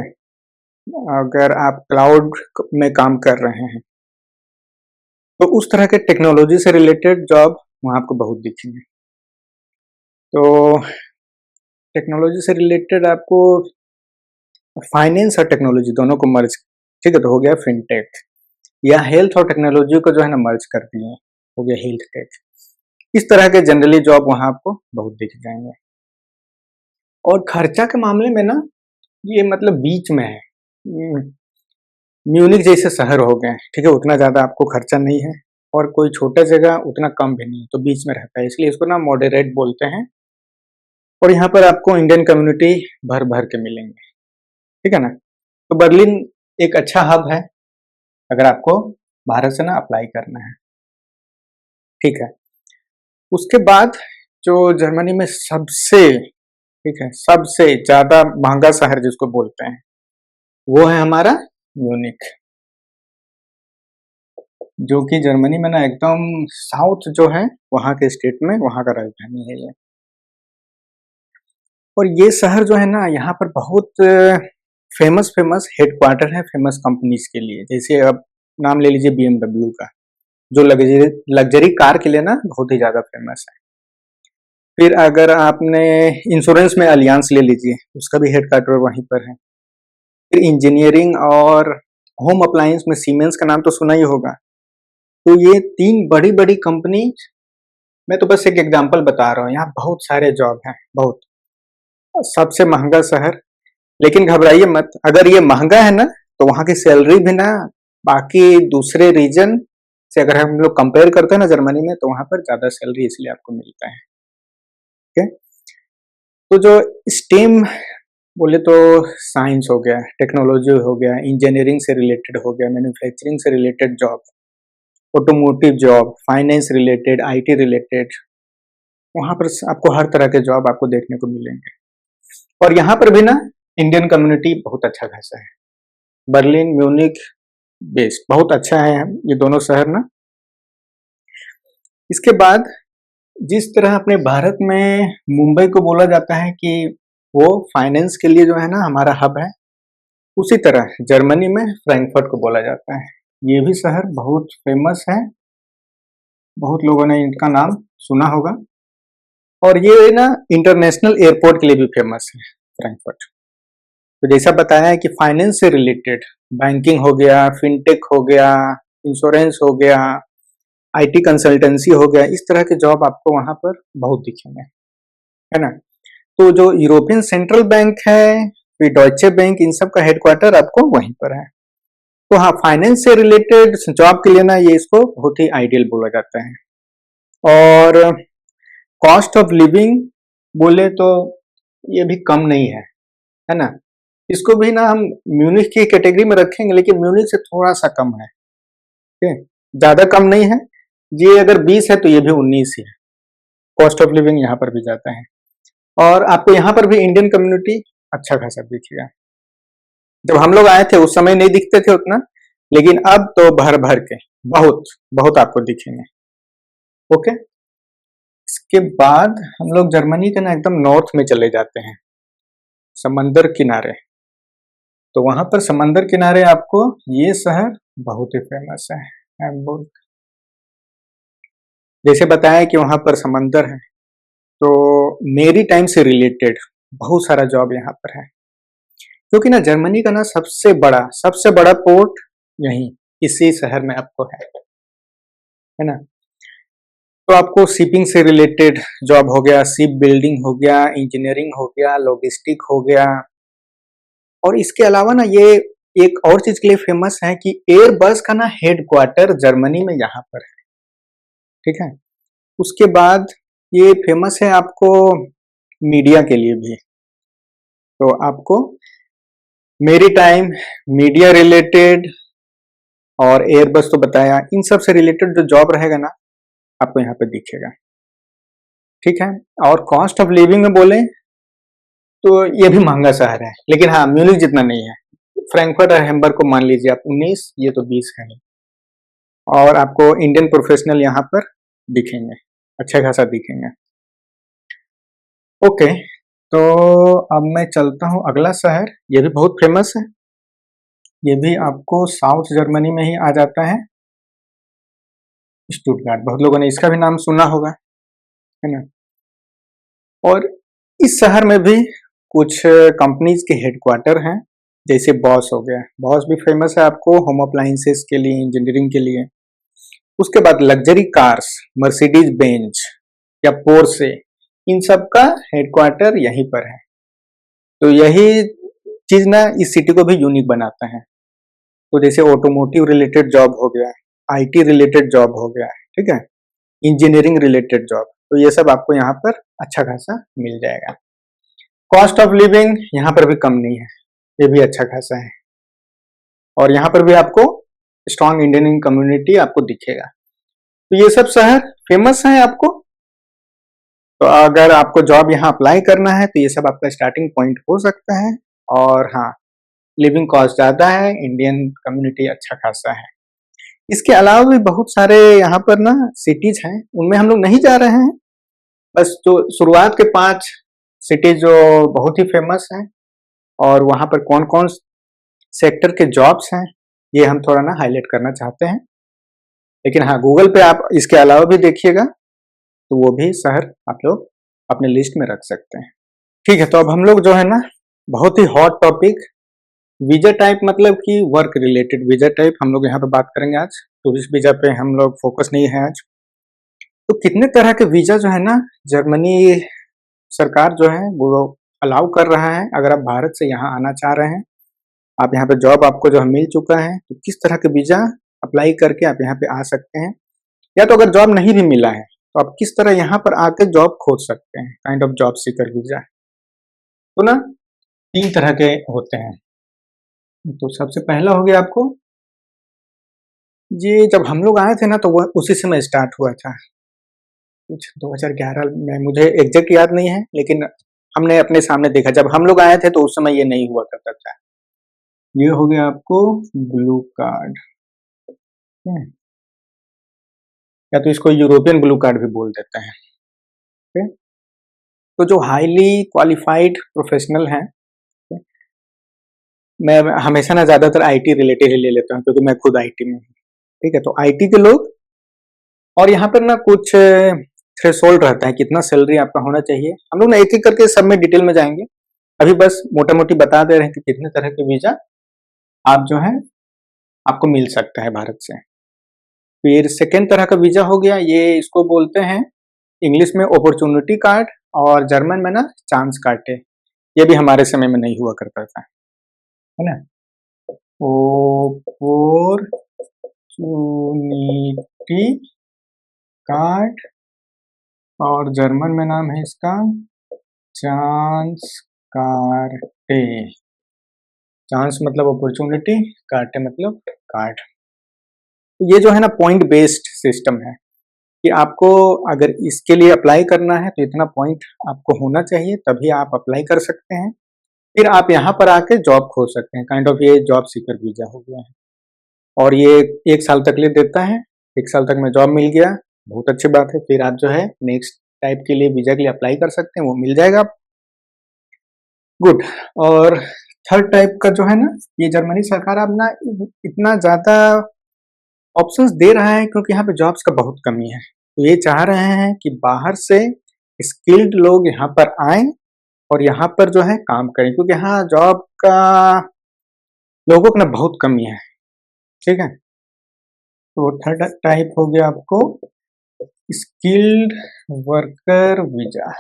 अगर आप क्लाउड में काम कर रहे हैं, तो उस तरह के टेक्नोलॉजी से रिलेटेड जॉब वहां आपको बहुत दिखेंगे। तो टेक्नोलॉजी से रिलेटेड आपको फाइनेंस और टेक्नोलॉजी दोनों को मर्ज, ठीक है, तो हो गया फिनटेक, या हेल्थ और टेक्नोलॉजी को जो है ना मर्ज कर दिए, हो गया हेल्थ टेक। इस तरह के जनरली जॉब वहां आपको बहुत दिख जाएंगे। और खर्चा के मामले में ना ये मतलब बीच में है, म्यूनिक जैसे शहर हो गए, ठीक है, उतना ज्यादा आपको खर्चा नहीं है और कोई छोटा जगह उतना कम भी नहीं, तो बीच में रहता है, इसलिए इसको ना मॉडरेट बोलते हैं। और यहाँ पर आपको इंडियन कम्युनिटी भर भर के मिलेंगे, ठीक है ना। तो बर्लिन एक अच्छा हब है अगर आपको भारत से ना अप्लाई करना है, ठीक है। उसके बाद जो जर्मनी में सबसे, ठीक है, सबसे ज्यादा महंगा शहर जिसको बोलते हैं वो है हमारा म्यूनिक, जो कि जर्मनी में ना एकदम साउथ जो है वहां के स्टेट में वहां का राजधानी है ये। और ये शहर जो है ना यहाँ पर बहुत फेमस फेमस हेडक्वार्टर है फेमस कंपनीज के लिए। जैसे अब नाम ले लीजिए BMW का, जो लग्जरी कार के लिए ना बहुत ही ज्यादा फेमस है। फिर अगर आपने इंश्योरेंस में अलियांस ले लीजिए, उसका भी हेडक्वार्टर वहीं पर है। फिर इंजीनियरिंग और होम अप्लायंस में सीमेंस का नाम तो सुना ही होगा। तो ये 3 बड़ी-बड़ी कंपनी, मैं तो बस एक एग्जांपल बता रहा हूँ, यहाँ बहुत सारे जॉब हैं, बहुत। सबसे महंगा शहर, लेकिन घबराइए मत, अगर ये महंगा है ना, तो वहाँ की सैलरी भी ना बाकी दूसरे रीजन से अगर हम लोग कंपेयर करते हैं ना जर्मनी में, तो वहाँ पर ज़्यादा सैलरी इसलिए आपको मिलता है, ठीक है? तो जो स्टेम बोले तो साइंस हो गया, टेक्नोलॉजी हो गया, इंजीनियरिंग से रिलेटेड हो गया, मैन्युफैक्चरिंग से related job, automotive job, finance related, IT related, वहाँ पर आपको हर तरह के जॉब आपको देखने को मिलेंगे। और यहाँ पर भी ना इंडियन कम्युनिटी बहुत अच्छा खासा है। बर्लिन, म्यूनिक बेस्ट बहुत अच्छा है ये दोनों शहर ना। इसके बाद जिस तरह अपने भारत में मुंबई को बोला जाता है कि वो फाइनेंस के लिए जो है ना हमारा हब है, उसी तरह जर्मनी में फ्रैंकफर्ट को बोला जाता है। ये भी शहर बहुत फेमस है, बहुत लोगों ने इनका नाम सुना होगा। और ये ना इंटरनेशनल एयरपोर्ट के लिए भी फेमस है फ्रैंकफर्ट। तो जैसा बताया है कि फाइनेंस से रिलेटेड बैंकिंग हो गया, फिनटेक हो गया, इंश्योरेंस हो गया, आईटी कंसल्टेंसी हो गया, इस तरह के जॉब आपको वहां पर बहुत दिखेंगे, है ना। तो जो यूरोपियन सेंट्रल बैंक है, फिर डॉइचे बैंक, इन सब का हेडक्वार्टर आपको वहीं पर है। तो हाँ, फाइनेंस से रिलेटेड जॉब के लिए ना ये इसको बहुत ही आइडियल बोला जाता है। और कॉस्ट ऑफ लिविंग बोले तो ये भी कम नहीं है ना। इसको भी ना हम म्यूनिख की कैटेगरी में रखेंगे, लेकिन म्यूनिख से थोड़ा सा कम है, ठीक है, ज्यादा कम नहीं है। ये अगर 20 है तो ये भी 19 ही है। कॉस्ट ऑफ लिविंग यहाँ पर भी जाता है। और आपको यहाँ पर भी इंडियन कम्युनिटी अच्छा खासा दिखेगा। जब हम लोग आए थे उस समय नहीं दिखते थे उतना, लेकिन अब तो भर भर के बहुत बहुत आपको दिखेंगे। ओके, इसके बाद हम लोग जर्मनी के ना एकदम नॉर्थ में चले जाते हैं, समंदर किनारे। तो वहां पर समंदर किनारे आपको ये शहर बहुत ही फेमस है, हैम्बुर्ग। जैसे बताया कि वहां पर समंदर है, तो मेरी टाइम से रिलेटेड बहुत सारा जॉब यहाँ पर है। क्योंकि ना जर्मनी का ना सबसे बड़ा पोर्ट यही इसी शहर में आपको है ना। तो आपको शिपिंग से रिलेटेड जॉब हो गया, शिप बिल्डिंग हो गया, इंजीनियरिंग हो गया, लॉजिस्टिक हो गया। और इसके अलावा ना ये एक और चीज के लिए फेमस है कि एयरबस का ना हेडक्वार्टर जर्मनी में यहाँ पर है, ठीक है। उसके बाद ये फेमस है आपको मीडिया के लिए भी। तो आपको मेरी टाइम, मीडिया रिलेटेड और एयरबस तो बताया, इन सब से रिलेटेड जो जॉब रहेगा ना आपको यहाँ पे दिखेगा, ठीक है। और कॉस्ट ऑफ लिविंग में बोले तो ये भी महंगा शहर है, लेकिन हाँ म्यूनिख जितना नहीं है। फ्रैंकफर्ट और हैम्बर्ग को मान लीजिए आप 19, ये तो 20 है। और आपको इंडियन प्रोफेशनल यहाँ पर दिखेंगे, अच्छा खासा दिखेंगे। ओके, तो अब मैं चलता हूँ अगला शहर, ये भी बहुत फेमस है, ये भी आपको साउथ जर्मनी में ही आ जाता है, स्टुटगार्ट। बहुत लोगों ने इसका भी नाम सुना होगा, है ना। और इस शहर में भी कुछ कंपनीज के हेडक्वार्टर हैं, जैसे बॉस हो गया। बॉस भी फेमस है आपको होम अप्लायंसेस के लिए, इंजीनियरिंग के लिए। उसके बाद लग्जरी कार्स, मर्सिडीज बेंज या पोर्शे, इन सब का हेडक्वार्टर यहीं पर है। तो यही चीज ना इस सिटी को भी यूनिक बनाता है। तो जैसे ऑटोमोटिव रिलेटेड जॉब हो गया, आईटी रिलेटेड जॉब हो गया, ठीक है, इंजीनियरिंग रिलेटेड जॉब, तो ये सब आपको यहाँ पर अच्छा खासा मिल जाएगा। कॉस्ट ऑफ लिविंग यहाँ पर भी कम नहीं है, ये भी अच्छा खासा है। और यहाँ पर भी आपको स्ट्रॉन्ग इंडियन कम्युनिटी आपको दिखेगा। तो ये सब शहर फेमस है आपको। तो अगर आपको जॉब यहाँ अप्लाई करना है तो ये सब आपका स्टार्टिंग पॉइंट हो सकता है। और हाँ, लिविंग कॉस्ट ज्यादा है, इंडियन कम्युनिटी अच्छा खासा है। इसके अलावा भी बहुत सारे यहाँ पर ना सिटीज हैं, उनमें हम लोग नहीं जा रहे हैं। बस जो शुरुआत के 5 सिटीज जो बहुत ही फेमस हैं और वहां पर कौन कौन सेक्टर के जॉब्स हैं, ये हम थोड़ा ना हाईलाइट करना चाहते हैं। लेकिन हाँ, गूगल पे आप इसके अलावा भी देखिएगा तो वो भी शहर आप लोग अपने लिस्ट में रख सकते हैं। ठीक है, तो अब हम लोग जो है ना, बहुत ही हॉट टॉपिक वीजा टाइप, मतलब कि वर्क रिलेटेड वीजा टाइप हम लोग यहाँ पे बात करेंगे आज। टूरिस्ट वीजा पे हम लोग फोकस नहीं है आज। तो कितने तरह के वीजा जो है ना, जर्मनी सरकार जो है वो अलाउ कर रहा है। अगर आप भारत से यहाँ आना चाह रहे हैं, आप यहाँ पे जॉब आपको जो है मिल चुका है, तो किस तरह के वीजा अप्लाई करके आप यहाँ पे आ सकते हैं, या तो अगर जॉब नहीं भी मिला है तो आप किस तरह यहाँ पर आके जॉब खोज सकते हैं, kind of job seeker visa. तो ना 3 तरह के होते हैं। तो सबसे पहला हो गया आपको, ये जब हम लोग आए थे ना तो वह उसी समय स्टार्ट हुआ था, कुछ 2011 में, मुझे एग्जैक्ट याद नहीं है, लेकिन हमने अपने सामने देखा जब हम लोग आए थे तो उस समय ये नहीं हुआ करता था। ये हो गया आपको ब्लू कार्ड, या तो इसको यूरोपियन ब्लू कार्ड भी बोल देते हैं। ठीक? तो जो हाईली क्वालिफाइड प्रोफेशनल हैं, मैं हमेशा ना ज्यादातर आईटी रिलेटेड ही ले लेता हूँ क्योंकि मैं खुद आईटी में हूँ। ठीक है, तो आईटी के लोग, और यहाँ पर ना कुछ थ्रेशोल्ड रहता है कितना सैलरी आपका होना चाहिए। हम लोग ना एक एक करके सब में डिटेल में जाएंगे, अभी बस मोटा मोटी बता दे रहे हैं कि कितने तरह के वीजा आप जो है आपको मिल सकता है भारत से। फिर सेकेंड तरह का वीजा हो गया, ये इसको बोलते हैं इंग्लिश में अपॉर्चुनिटी कार्ड, और जर्मन में ना चांस कार्ड है। ये भी हमारे समय में नहीं हुआ करता था, है ना। अपॉर्चुनिटी कार्ड, और जर्मन में नाम है इसका चांस कार्टे। चांस मतलब अपॉर्चुनिटी, कार्टे मतलब कार्ड। ये जो है ना पॉइंट बेस्ड सिस्टम है कि आपको अगर इसके लिए अप्लाई करना है तो इतना पॉइंट आपको होना चाहिए, तभी आप अप्लाई कर सकते हैं। फिर आप यहाँ पर आके जॉब खोज सकते हैं, काइंड ऑफ ये जॉब सीकर वीजा हो गया है। और ये 1 साल तक ले देता है, 1 साल तक में जॉब मिल गया, बहुत अच्छी बात है। फिर आप जो है नेक्स्ट टाइप के लिए वीजा के लिए अप्लाई कर सकते हैं, वो मिल जाएगा आप। गुड। और थर्ड टाइप का जो है ना, ये जर्मनी सरकार अब ना इतना ज्यादा ऑप्शंस दे रहा है क्योंकि यहाँ पे जॉब्स का बहुत कमी है। तो ये चाह रहे हैं कि बाहर से स्किल्ड लोग यहाँ पर आए और यहाँ पर जो है काम करें, क्योंकि यहाँ जॉब का लोगों की ना बहुत कमी है। ठीक है, तो थर्ड टाइप हो गया आपको स्किल्ड वर्कर वीजा।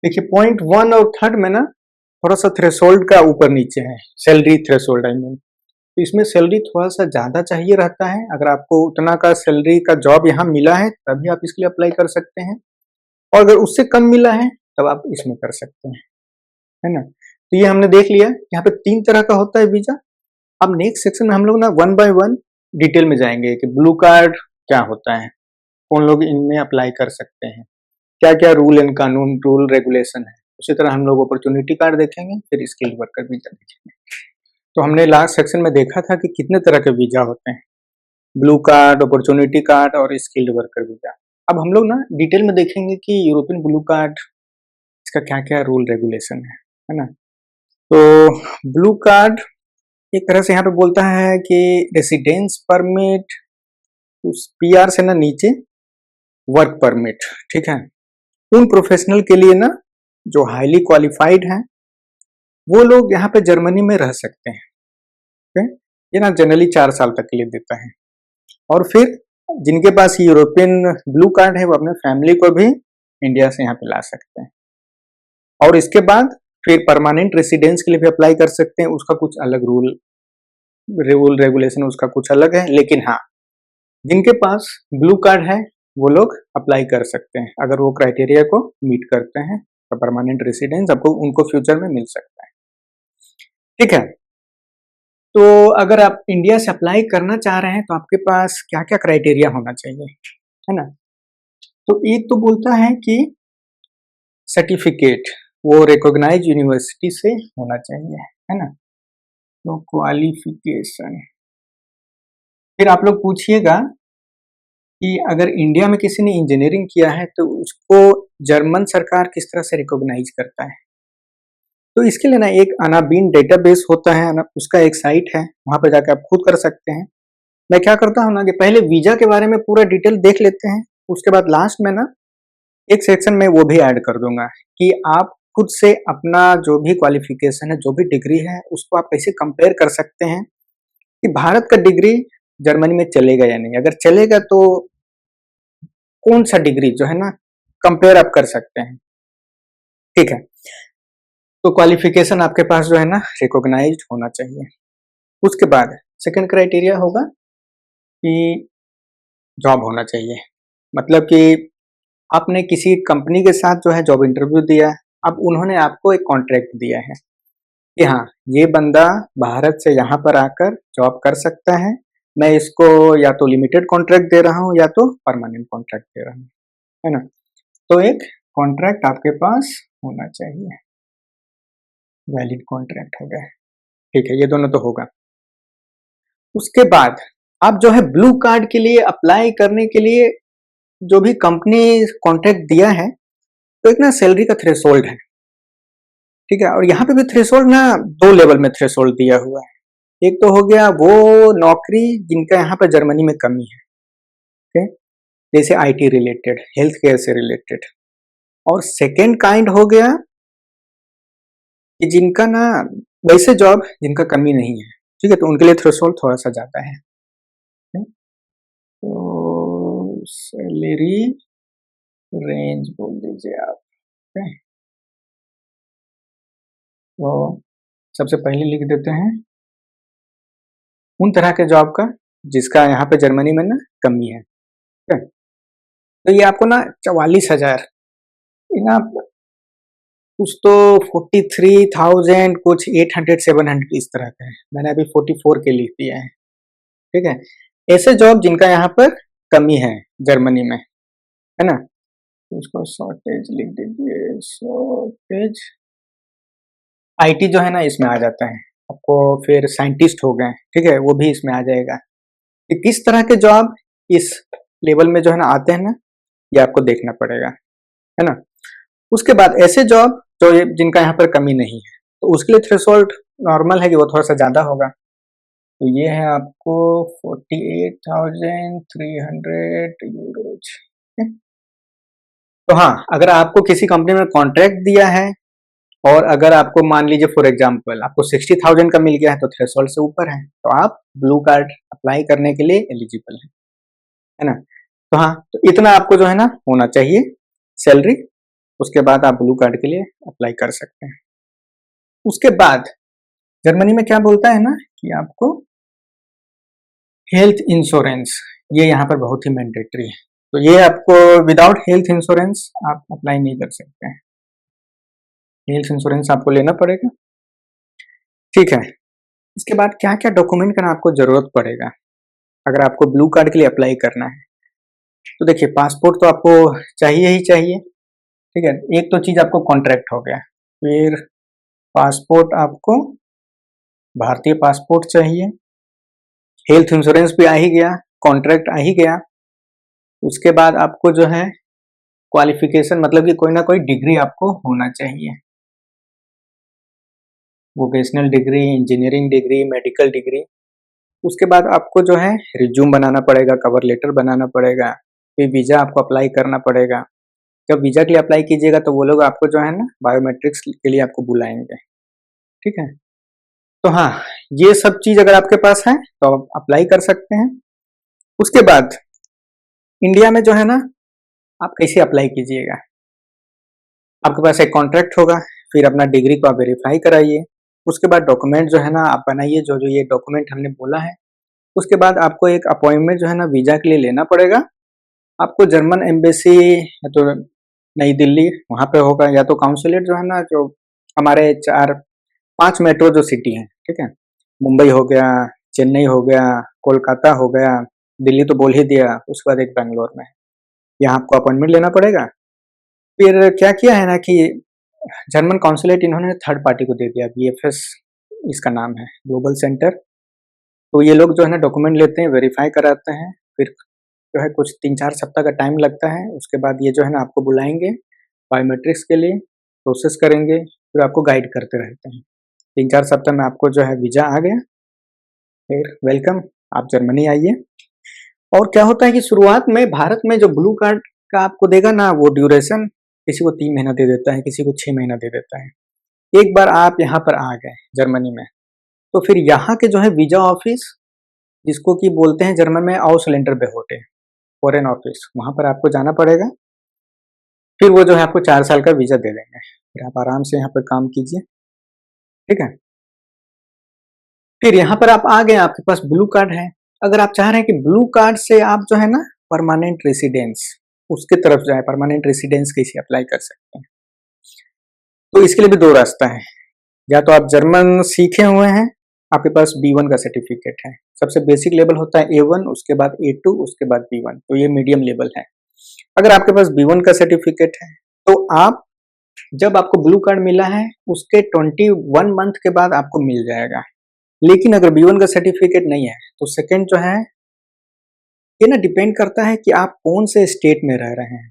देखिए पॉइंट 1 और थर्ड में ना थोड़ा सा थ्रेशोल्ड का ऊपर नीचे है, सैलरी थ्रेशोल्ड आई मीन। तो इसमें सैलरी थोड़ा सा ज्यादा चाहिए रहता है। अगर आपको उतना का सैलरी का जॉब यहाँ मिला है तभी आप इसके लिए अप्लाई कर सकते हैं, और अगर उससे कम मिला है तब आप इसमें कर सकते हैं, है ना। तो ये हमने देख लिया, यहाँ पे 3 तरह का होता है वीजा। अब नेक्स्ट सेक्शन में हम लोग ना 1 बाय 1 डिटेल में जाएंगे कि ब्लू कार्ड क्या होता है, कौन लोग इनमें अप्लाई कर सकते हैं, क्या क्या रूल एंड कानून, रूल रेगुलेशन है। उसी तरह हम लोग अपॉर्चुनिटी कार्ड देखेंगे, फिर स्किल्ड वर्कर वीजा देखेंगे। तो हमने लास्ट सेक्शन में देखा था कि कितने तरह के वीजा होते हैं, ब्लू कार्ड, अपॉर्चुनिटी कार्ड और स्किल्ड वर्कर वीजा। अब हम लोग ना डिटेल में देखेंगे कि यूरोपियन ब्लू कार्ड, इसका क्या क्या रूल रेगुलेशन है ना। तो ब्लू कार्ड एक तरह से यहाँ पे बोलता है कि रेसिडेंस परमिट, पीआर से ना नीचे वर्क परमिट। ठीक है, उन प्रोफेशनल के लिए ना जो हाईली क्वालिफाइड हैं वो लोग यहाँ पे जर्मनी में रह सकते हैं। ठीक? ये ना जनरली 4 साल तक के लिए देता है। और फिर जिनके पास यूरोपियन ब्लू कार्ड है वो अपने फैमिली को भी इंडिया से यहाँ पे ला सकते हैं। और इसके बाद फिर परमानेंट रेसिडेंस के लिए भी अप्लाई कर सकते हैं, उसका कुछ अलग रूल रेगुलेशन उसका कुछ अलग है। लेकिन हाँ, जिनके पास ब्लू कार्ड है वो लोग अप्लाई कर सकते हैं, अगर वो क्राइटेरिया को मीट करते हैं तो परमानेंट रेसिडेंस आपको उनको फ्यूचर में मिल सकता है। ठीक है, तो अगर आप इंडिया से अप्लाई करना चाह रहे हैं तो आपके पास क्या क्या क्राइटेरिया होना चाहिए, है ना। तो एक तो बोलता है कि सर्टिफिकेट वो रिकॉग्नाइज यूनिवर्सिटी से होना चाहिए, है ना। तो क्वालिफिकेशन, फिर आप लोग पूछिएगा कि अगर इंडिया में किसी ने इंजीनियरिंग किया है तो उसको जर्मन सरकार किस तरह से रिकॉग्नाइज करता है। तो इसके लिए ना एक अनाबीन डेटाबेस होता है, उसका एक साइट है, वहां पर जाकर आप खुद कर सकते हैं। मैं क्या करता हूँ ना कि पहले वीजा के बारे में पूरा डिटेल देख लेते हैं, उसके बाद लास्ट में ना एक सेक्शन में वो भी ऐड कर दूंगा कि आप खुद से अपना जो भी क्वालिफिकेशन है, जो भी डिग्री है, उसको आप कैसे कंपेयर कर सकते हैं कि भारत का डिग्री जर्मनी में चलेगा या नहीं। अगर चलेगा तो कौन सा डिग्री जो है ना कंपेयर आप कर सकते हैं। ठीक है, तो क्वालिफिकेशन आपके पास जो है ना रिकॉग्नाइज्ड होना चाहिए। उसके बाद सेकंड क्राइटेरिया होगा कि जॉब होना चाहिए, मतलब कि आपने किसी कंपनी के साथ जो है जॉब इंटरव्यू दिया, अब उन्होंने आपको एक कॉन्ट्रैक्ट दिया है कि हाँ, ये बंदा भारत से यहाँ पर आकर जॉब कर सकता है, मैं इसको या तो लिमिटेड कॉन्ट्रैक्ट दे रहा हूँ या तो परमानेंट कॉन्ट्रैक्ट दे रहा हूँ, है ना। तो एक कॉन्ट्रैक्ट आपके पास होना चाहिए, वैलिड कॉन्ट्रैक्ट हो गया। ठीक है, ये दोनों तो होगा। उसके बाद आप जो है ब्लू कार्ड के लिए अप्लाई करने के लिए जो भी कंपनी कॉन्ट्रैक्ट दिया है, तो एक ना सैलरी का थ्रेशोल्ड है, ठीक है। और यहाँ पे भी थ्रेशोल्ड ना 2 लेवल में थ्रेशोल्ड दिया हुआ है। एक तो हो गया वो नौकरी जिनका यहाँ पर जर्मनी में कमी है, ठीक है, जैसे आईटी रिलेटेड, हेल्थ केयर से रिलेटेड। और सेकेंड काइंड हो गया कि जिनका ना वैसे जॉब जिनका कमी नहीं है, ठीक है, तो उनके लिए थ्रेशोल्ड थोड़ा सा ज्यादा है। तो सैलरी रेंज बोल दीजिए आप, ठीक है। तो सबसे पहले लिख देते हैं उन तरह के जॉब का जिसका यहाँ पे जर्मनी में ना कमी है, ठीक है। तो ये आपको ना 44,000 ना कुछ तो 43,000 कुछ 800 700 इस तरह का है। मैंने अभी 44 के लिख दिया है, ठीक है। ऐसे जॉब जिनका यहाँ पर कमी है जर्मनी में, है ना, तो उसको शॉर्टेज लिख दीजिए। शॉर्टेज आईटी जो है ना इसमें आ जाता है आपको, फिर साइंटिस्ट हो गए, ठीक है, वो भी इसमें आ जाएगा। कि किस तरह के जॉब इस लेवल में जो है ना आते हैं ना, ये आपको देखना पड़ेगा, है ना। उसके बाद ऐसे जॉब जो जिनका यहाँ पर कमी नहीं है, तो उसके लिए थ्रेशोल्ड नॉर्मल है कि वो थोड़ा सा ज्यादा होगा। तो ये है आपको 48,300 यूरोज। तो हाँ, अगर आपको किसी कंपनी में कॉन्ट्रैक्ट दिया है और अगर आपको मान लीजिए फॉर एग्जांपल आपको 60,000 का मिल गया है, तो थ्रेशोल्ड से ऊपर है, तो आप ब्लू कार्ड अप्लाई करने के लिए एलिजिबल है ना। तो हाँ, तो इतना आपको जो है ना होना चाहिए सैलरी, उसके बाद आप ब्लू कार्ड के लिए अप्लाई कर सकते हैं। उसके बाद जर्मनी में क्या बोलता है ना कि आपको हेल्थ इंश्योरेंस, ये यहाँ पर बहुत ही मैंडेटरी है। तो ये आपको विदाउट हेल्थ इंश्योरेंस आप अप्लाई नहीं कर सकते हैं, हेल्थ इंश्योरेंस आपको लेना पड़ेगा, ठीक है। इसके बाद क्या क्या डॉक्यूमेंट का आपको जरूरत पड़ेगा अगर आपको ब्लू कार्ड के लिए अप्लाई करना है। तो देखिए, पासपोर्ट तो आपको चाहिए ही चाहिए, ठीक है। एक तो चीज आपको कॉन्ट्रैक्ट हो गया, फिर पासपोर्ट आपको भारतीय पासपोर्ट चाहिए, हेल्थ इंश्योरेंस भी आ ही गया, कॉन्ट्रैक्ट आ ही गया। उसके बाद आपको जो है क्वालिफिकेशन, मतलब कि कोई ना कोई डिग्री आपको होना चाहिए, vocational degree, engineering degree, medical degree. उसके बाद आपको जो है रिज्यूम बनाना पड़ेगा, कवर लेटर बनाना पड़ेगा, फिर वीजा आपको अप्लाई करना पड़ेगा। जब वीजा के लिए अप्लाई कीजिएगा तो वो लोग आपको जो है ना बायोमेट्रिक्स के लिए आपको बुलाएंगे, ठीक है। तो हाँ, ये सब चीज अगर आपके पास है तो आप अप्लाई कर सकते हैं। उसके बाद इंडिया में जो है ना आप कैसे अप्लाई कीजिएगा, आपके पास एक कॉन्ट्रैक्ट होगा, फिर अपना डिग्री को आप वेरीफाई कराइए। उसके बाद डॉक्यूमेंट जो है ना आप बनाइए, जो जो ये डॉक्यूमेंट हमने बोला है। उसके बाद आपको एक अपॉइंटमेंट जो है ना वीजा के लिए लेना पड़ेगा। आपको जर्मन एम्बेसी या तो नई दिल्ली वहां पे होगा, या तो काउंसुलेट जो है ना जो हमारे 4-5 मेट्रो जो सिटी है, ठीक है, मुंबई हो गया, चेन्नई हो गया, कोलकाता हो गया, दिल्ली तो बोल ही दिया, उसके बाद एक बैंगलोर में, यहाँ आपको अपॉइंटमेंट लेना पड़ेगा। फिर क्या किया है ना कि जर्मन काउंसुलेट इन्होंने थर्ड पार्टी को दे दिया, बीएफएस इसका नाम है, ग्लोबल सेंटर। तो ये लोग जो है ना डॉक्यूमेंट लेते हैं, वेरीफाई कराते हैं, फिर जो है कुछ 3-4 सप्ताह का टाइम लगता है। उसके बाद ये जो है ना आपको बुलाएंगे बायोमेट्रिक्स के लिए, प्रोसेस करेंगे, फिर आपको गाइड करते रहते हैं। 3-4 सप्ताह में आपको जो है वीज़ा आ गया, फिर वेलकम, आप जर्मनी आइए। और क्या होता है कि शुरुआत में भारत में जो ब्लू कार्ड का आपको देगा ना, वो ड्यूरेशन किसी को 3 महीना दे देता है, किसी को 6 महीना दे देता है। एक बार आप यहाँ पर आ गए जर्मनी में, तो फिर यहाँ के जो है वीज़ा ऑफिस, जिसको कि बोलते हैं जर्मन में ऑसलैंडरबehörde, फॉरेन ऑफिस, वहाँ पर आपको जाना पड़ेगा। फिर वो जो है आपको 4 साल का वीज़ा दे देंगे। फिर आप आराम से यहाँ पर काम कीजिए, ठीक है? फिर यहाँ पर आप आ गए, आपके पास ब्लू कार्ड है। अगर आप चाह रहे हैं कि ब्लू कार्ड से आप जो है ना परमानेंट रेसिडेंस उसके तरफ जाए, परमानेंट रेसिडेंस कैसे अप्लाई कर सकते हैं, तो इसके लिए भी 2 रास्ता है। या तो आप जर्मन सीखे हुए हैं, आपके पास B1 का सर्टिफिकेट है। सबसे बेसिक लेवल होता है A1, उसके बाद A2, उसके बाद B1, तो ये मीडियम लेवल है। अगर आपके पास B1 का सर्टिफिकेट है, तो आप जब आपको ब्लू कार्ड मिला है उसके 21 मंथ के बाद आपको मिल जाएगा। लेकिन अगर B1 का सर्टिफिकेट नहीं है, तो सेकंड जो है, ये ना डिपेंड करता है कि आप कौन से स्टेट में रह रहे हैं।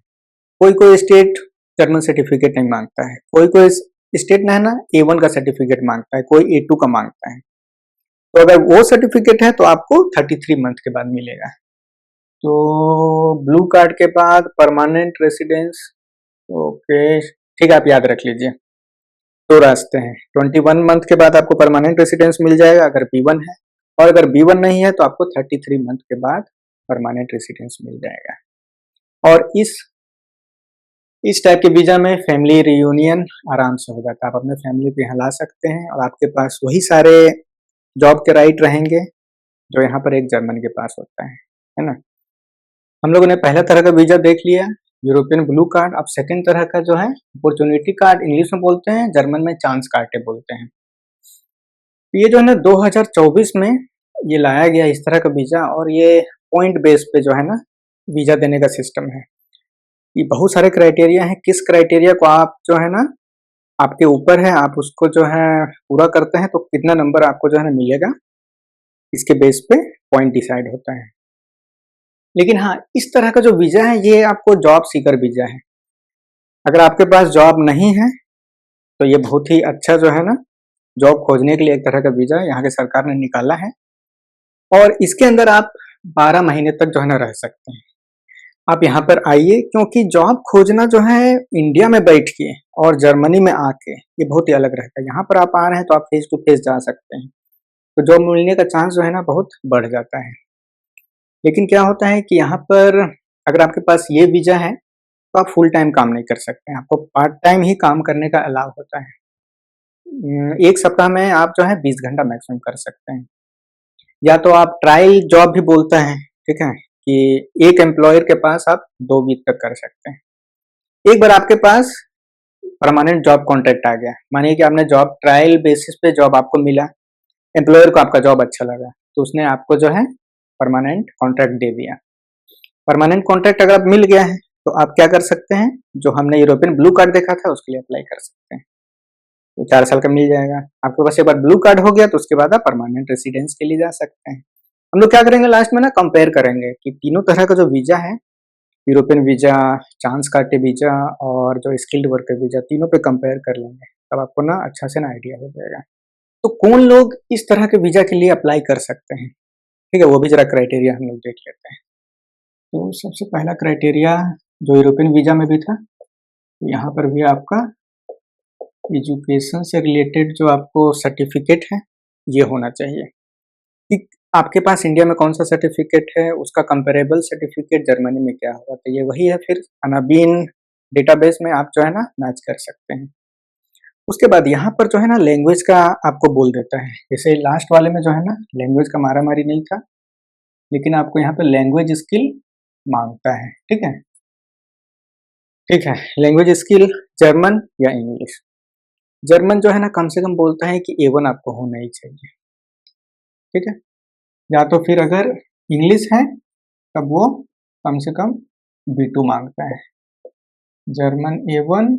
कोई-कोई स्टेट जर्मन सर्टिफिकेट नहीं माँगता है, कोई-कोई स्टेट ना है ना A1 का सर्टिफिकेट माँगता है, कोई A2 का माँगता है। तो अगर वो सर्टिफिकेट है तो आपको 33 मंथ के बाद मिलेगा। तो ब्लू कार्ड के बाद परमानेंट रेसिडेंस, ओके, ठीक है, आप याद रख लीजिए। 2 रास्ते हैं, 21 मंथ के बाद आपको परमानेंट रेसिडेंस मिल जाएगा अगर B1 है, और अगर B1 नहीं है तो आपको 33 मंथ के बाद परमानेंट रेसिडेंस मिल जाएगा। और इस टाइप के वीज़ा में फैमिली रियूनियन आराम से हो जाता है। आप अपने फैमिली को यहाँ ला सकते हैं और आपके पास वही सारे जॉब के राइट रहेंगे जो यहाँ पर एक जर्मन के पास होता है ना? हम लोगों ने पहला तरह का वीज़ा देख लिया, यूरोपियन ब्लू कार्ड। अब सेकंड तरह का जो है अपॉर्चुनिटी कार्ड, इंग्लिश में बोलते हैं, जर्मन में चांस कार्टे बोलते हैं। ये जो है ना 2024 में ये लाया गया इस तरह का वीज़ा, और ये पॉइंट बेस पे जो है ना वीज़ा देने का सिस्टम है। ये बहुत सारे क्राइटेरिया हैं, किस क्राइटेरिया को आप जो है ना, आपके ऊपर है, आप उसको जो है पूरा करते हैं तो कितना नंबर आपको जो है ना मिलेगा, इसके बेस पे पॉइंट डिसाइड होता है। लेकिन हाँ, इस तरह का जो वीज़ा है ये आपको जॉब सीकर वीज़ा है। अगर आपके पास जॉब नहीं है तो ये बहुत ही अच्छा जो है ना जॉब खोजने के लिए एक तरह का वीज़ा यहाँ की सरकार ने निकाला है, और इसके अंदर आप 12 महीने तक जो है ना रह सकते हैं। आप यहाँ पर आइए, क्योंकि जॉब खोजना जो है इंडिया में बैठ के और जर्मनी में आके ये बहुत ही अलग रहता है। यहाँ पर आप आ रहे हैं तो आप फेस टू फेस जा सकते हैं, तो जॉब मिलने का चांस जो है ना बहुत बढ़ जाता है। लेकिन क्या होता है कि यहाँ पर अगर आपके पास ये वीज़ा है तो आप फुल टाइम काम नहीं कर सकते हैं, आपको पार्ट टाइम ही काम करने का अलाउ होता है। 1 सप्ताह में आप जो है 20 घंटा मैक्सिमम कर सकते हैं। या तो आप ट्रायल जॉब भी बोलते हैं, ठीक है? कि एक एम्प्लॉयर के पास आप 2 वीक तक कर सकते हैं। एक बार आपके पास परमानेंट जॉब कॉन्ट्रैक्ट आ गया, मानिए कि आपने जॉब ट्रायल बेसिस पे जॉब आपको मिला, एम्प्लॉयर को आपका जॉब अच्छा लगा, तो उसने आपको जो है परमानेंट कॉन्ट्रैक्ट दे दिया। परमानेंट कॉन्ट्रैक्ट अगर आप मिल गया है, तो आप क्या कर सकते हैं, जो हमने यूरोपियन ब्लू कार्ड देखा था उसके लिए अप्लाई कर सकते हैं। तो 4 साल का मिल जाएगा। आपके पास एक बार ब्लू कार्ड हो गया तो उसके बाद आप परमानेंट रेसिडेंस के लिए जा सकते हैं। हम लोग क्या करेंगे लास्ट में ना कंपेयर करेंगे कि तीनों तरह का जो वीज़ा है, यूरोपियन वीज़ा, चांस कार्टे वीज़ा और जो स्किल्ड वर्कर वीज़ा, तीनों पे कंपेयर कर लेंगे। तब आपको ना अच्छा से ना आइडिया हो जाएगा। तो कौन लोग इस तरह के वीज़ा के लिए अप्लाई कर सकते हैं? ठीक है, वो भी ज़रा क्राइटेरिया हम लोग देख लेते हैं। तो सबसे पहला क्राइटेरिया जो यूरोपियन वीज़ा में भी था, तो यहाँ पर भी आपका एजुकेशन से रिलेटेड जो आपको सर्टिफिकेट है, ये होना चाहिए। कि आपके पास इंडिया में कौन सा सर्टिफिकेट है, उसका कंपेरेबल सर्टिफिकेट जर्मनी में क्या होगा, तो ये वही है। फिर अनाबीन डेटाबेस में आप जो है ना मैच कर सकते हैं। उसके बाद यहाँ पर जो है ना लैंग्वेज का आपको बोल देता है, जैसे लास्ट वाले में जो है ना लैंग्वेज का मारामारी नहीं था, लेकिन आपको यहाँ पे लैंग्वेज स्किल मांगता है, ठीक है? ठीक है, लैंग्वेज स्किल जर्मन या इंग्लिश। जर्मन जो है ना कम से कम बोलता है कि A1 आपको होना ही चाहिए, ठीक है? या तो फिर अगर इंग्लिश है तब वो कम से कम B2 मांगता है। जर्मन A1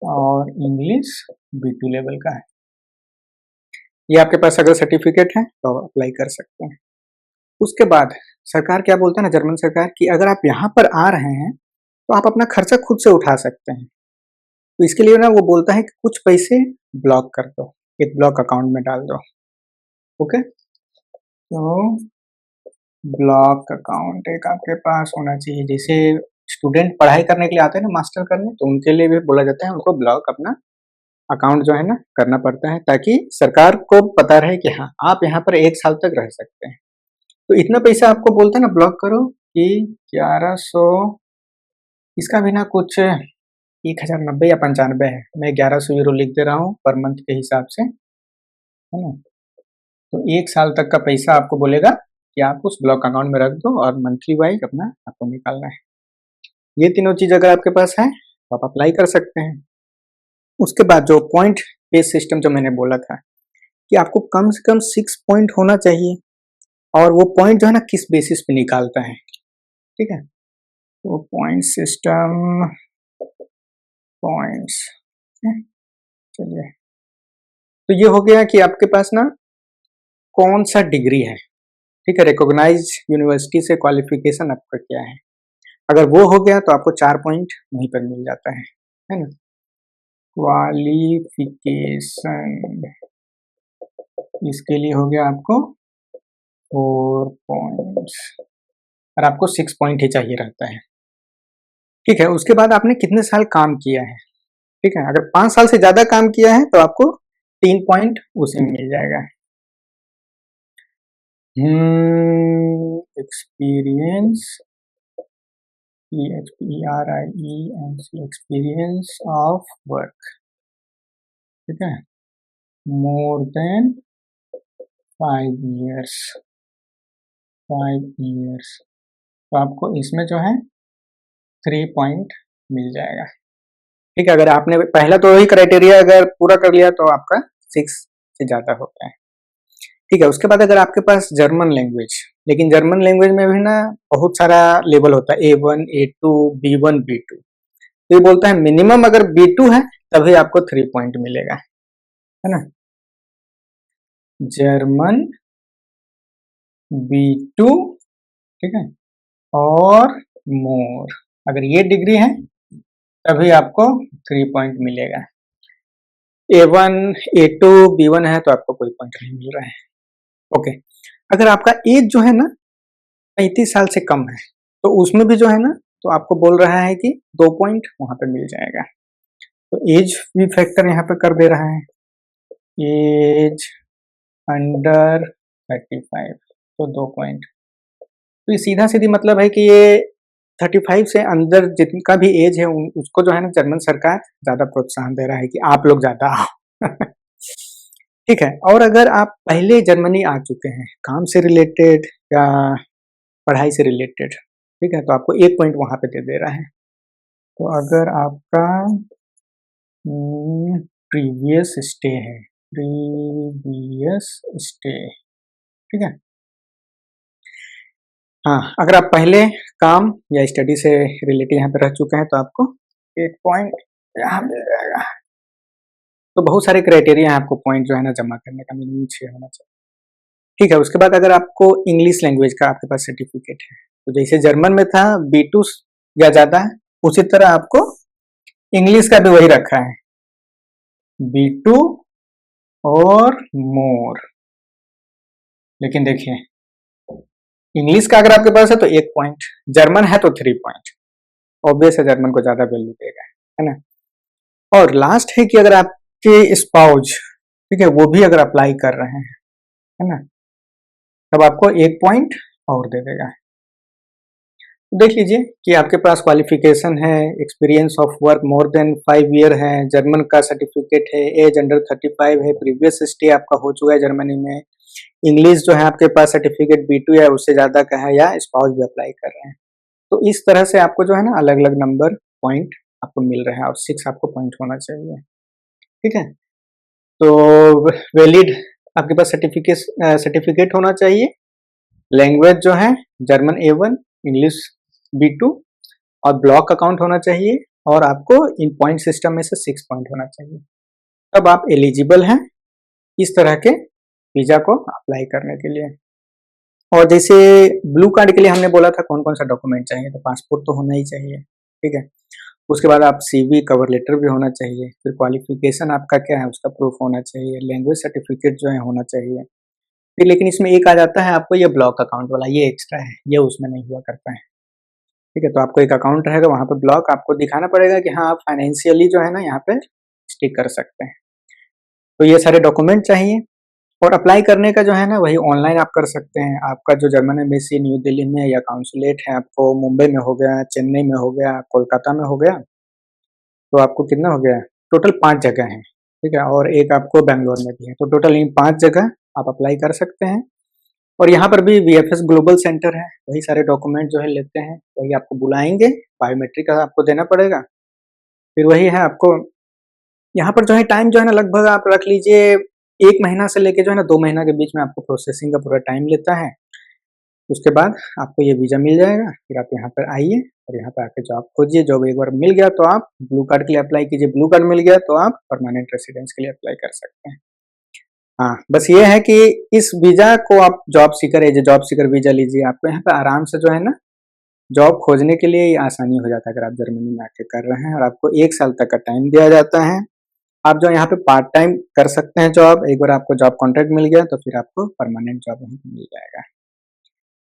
और इंग्लिश B2 लेवल का है। ये आपके पास अगर सर्टिफिकेट है तो आप अप्लाई कर सकते हैं। उसके बाद सरकार क्या बोलता है ना, जर्मन सरकार, कि अगर आप यहाँ पर आ रहे हैं तो आप अपना खर्चा खुद से उठा सकते हैं। तो इसके लिए ना वो बोलता है कि कुछ पैसे ब्लॉक कर दो, एक ब्लॉक अकाउंट में डाल दो। ओके, तो ब्लॉक अकाउंट एक आपके पास होना चाहिए। जैसे स्टूडेंट पढ़ाई करने के लिए आते हैं ना, मास्टर करने, तो उनके लिए भी बोला जाता है उनको ब्लॉक अपना अकाउंट जो है ना करना पड़ता है, ताकि सरकार को पता रहे कि हाँ आप यहाँ पर 1 साल तक रह सकते हैं। तो इतना पैसा आपको बोलता है ना ब्लॉक करो कि 1100, इसका भी ना कुछ 1090 या 95 है, मैं 1100 यूरो लिख दे रहा हूँ पर मंथ के हिसाब से, है ना। तो 1 साल तक का पैसा आपको बोलेगा कि आप उस ब्लॉक अकाउंट में रख दो और मंथली वाइज अपना आपको निकालना है। ये तीनों चीज अगर आपके पास है तो आप अप्लाई कर सकते हैं। उसके बाद जो पॉइंट बेस्ड सिस्टम जो मैंने बोला था कि आपको कम से कम 6 पॉइंट होना चाहिए, और वो पॉइंट जो है ना किस बेसिस पे निकालता है, ठीक है। तो पॉइंट सिस्टम, पॉइंट्स, चलिए, तो ये हो गया कि आपके पास ना कौन सा डिग्री है, ठीक है, रिकॉग्नाइज यूनिवर्सिटी से क्वालिफिकेशन आपका क्या है। अगर वो हो गया तो आपको 4 पॉइंट वहीं पर मिल जाता है ना। क्वालिफिकेशन, इसके लिए हो गया आपको 4 पॉइंट्स, और आपको 6 पॉइंट ही चाहिए रहता है, ठीक है। उसके बाद आपने कितने साल काम किया है, ठीक है। अगर 5 साल से ज्यादा काम किया है तो आपको 3 पॉइंट उसी में मिल जाएगा। एक्सपीरियंस, एक्सपीरियंस ऑफ वर्क, ठीक है, मोर देन 5 years, 5 years, तो आपको इसमें जो है 3 पॉइंट मिल जाएगा, ठीक है। अगर आपने पहला तो वही क्राइटेरिया अगर पूरा कर लिया तो आपका 6 से ज्यादा होता है, ठीक है। उसके बाद अगर आपके पास जर्मन लैंग्वेज, लेकिन जर्मन लैंग्वेज में भी ना बहुत सारा लेवल होता है, A1, A2, B1, B2, तो ये बोलता है मिनिमम अगर B2 है तभी आपको 3 पॉइंट मिलेगा, है ना। जर्मन B2, ठीक है, और मोर, अगर ये डिग्री है तभी आपको 3 पॉइंट मिलेगा। A1, A2, B1 है तो आपको कोई पॉइंट नहीं मिल रहा है। ओके, अगर आपका एज जो है ना 35 साल से कम है तो उसमें भी जो है ना तो आपको बोल रहा है कि 2 पॉइंट वहां पे मिल जाएगा। तो एज भी फैक्टर यहाँ पे कर दे रहा है, एज अंडर 35, तो 2 पॉइंट। तो ये सीधा सीधी मतलब है कि ये 35 से अंदर जिनका भी एज है उसको जो है ना जर्मन सरकार ज्यादा प्रोत्साहन दे रहा है कि आप लोग ज्यादा आओ। ठीक है, और अगर आप पहले जर्मनी आ चुके हैं काम से रिलेटेड या पढ़ाई से रिलेटेड, ठीक है, तो आपको 1 पॉइंट वहां पे दे रहा है। तो अगर आपका प्रीवियस स्टे है, प्रीवियस स्टे, ठीक है, हाँ, अगर आप पहले काम या स्टडी से रिलेटेड यहाँ पे रह चुके हैं तो आपको 1 पॉइंट यहाँ मिल जाएगा। तो बहुत सारे क्राइटेरिया है आपको पॉइंट जो है ना जमा करने का, मिनिमम 6 होना चाहिए, ठीक है। उसके बाद अगर आपको इंग्लिश लैंग्वेज का आपके पास सर्टिफिकेट है, तो जैसे जर्मन में था B2 या ज्यादा है, उसी तरह आपको इंग्लिश का भी वही रखा है, B2 और मोर। लेकिन देखिए इंग्लिश का अगर आपके पास है तो 1 पॉइंट, जर्मन है तो 3 पॉइंट, ऑब्वियस है जर्मन को ज्यादा वैल्यू देगा, है ना। और लास्ट है कि अगर आपके स्पाउज, ठीक है, वो भी अगर अप्लाई कर रहे हैं, है ना, तब आपको 1 पॉइंट और दे देगा। देख लीजिए कि आपके पास क्वालिफिकेशन है, experience of work more than 5 year है, जर्मन का सर्टिफिकेट है, एज अंडर 35 है, प्रीवियस स्टे आपका हो चुका है जर्मनी में, इंग्लिश जो है आपके पास सर्टिफिकेट B2 या उससे ज्यादा का है, या स्पाउस भी अप्लाई कर रहे हैं। तो इस तरह से आपको जो है ना अलग अलग नंबर पॉइंट आपको मिल रहे हैं, और 6 आपको पॉइंट होना चाहिए, ठीक है। तो वैलिड आपके पास सर्टिफिकेट होना चाहिए, लैंग्वेज जो है जर्मन A1, इंग्लिश B2, और ब्लॉक अकाउंट होना चाहिए, और आपको इन पॉइंट सिस्टम में से 6 पॉइंट होना चाहिए, तब आप एलिजिबल हैं इस तरह के वीजा को अप्लाई करने के लिए। और जैसे ब्लू कार्ड के लिए हमने बोला था कौन कौन सा डॉक्यूमेंट चाहिए, तो पासपोर्ट तो होना ही चाहिए, ठीक है। उसके बाद आप CV कवर लेटर भी होना चाहिए, फिर क्वालिफिकेशन आपका क्या है उसका प्रूफ होना चाहिए, लैंग्वेज सर्टिफिकेट जो है होना चाहिए। फिर लेकिन इसमें एक आ जाता है आपको ये ब्लॉक अकाउंट वाला, ये एक्स्ट्रा है, ये उसमें नहीं हुआ करता है। ठीक है, तो आपको एक अकाउंट रहेगा वहाँ पे ब्लॉक आपको दिखाना पड़ेगा कि हाँ आप फाइनेंशियली जो है ना यहाँ पे स्टिक कर सकते हैं। तो ये सारे डॉक्यूमेंट चाहिए और अप्लाई करने का जो है ना वही ऑनलाइन आप कर सकते हैं। आपका जो जर्मन एम्बेसी न्यू दिल्ली में या काउंसुलेट है आपको मुंबई में हो गया, चेन्नई में हो गया, कोलकाता में हो गया, तो आपको कितना हो गया, टोटल 5 जगह हैं। ठीक है, और एक आपको बैंगलोर में भी है, तो टोटल इन 5 जगह आप अप्लाई कर सकते हैं। और यहाँ पर भी VFS ग्लोबल सेंटर है, वही सारे डॉक्यूमेंट जो है लेते हैं, वही आपको बुलाएंगे, बायोमेट्रिक का आपको देना पड़ेगा। फिर वही है आपको यहाँ पर जो है टाइम जो है ना लगभग आप रख लीजिए 1 महीना से लेके जो है ना 2 महीना के बीच में आपको प्रोसेसिंग का पूरा टाइम लेता है। उसके बाद आपको ये वीज़ा मिल जाएगा, फिर आप यहाँ पर आइए और यहाँ पे आके जॉब खोजिए। जॉब एक बार मिल गया तो आप ब्लू कार्ड के लिए अप्लाई कीजिए, ब्लू कार्ड मिल गया तो आप परमानेंट रेसिडेंस के लिए अप्लाई कर सकते हैं। हाँ, बस ये है कि इस वीज़ा को आप job seeker as a job seeker visa लीजिए, आपको यहाँ पे आराम से जो है ना जॉब खोजने के लिए ये आसानी हो जाता है अगर आप जर्मनी में आके कर रहे हैं, और आपको 1 साल तक का टाइम दिया जाता है। आप जो यहाँ पे पार्ट टाइम कर सकते हैं जॉब, एक बार आपको जॉब कॉन्ट्रैक्ट मिल गया तो फिर आपको परमानेंट जॉब वहीं पे मिल जाएगा।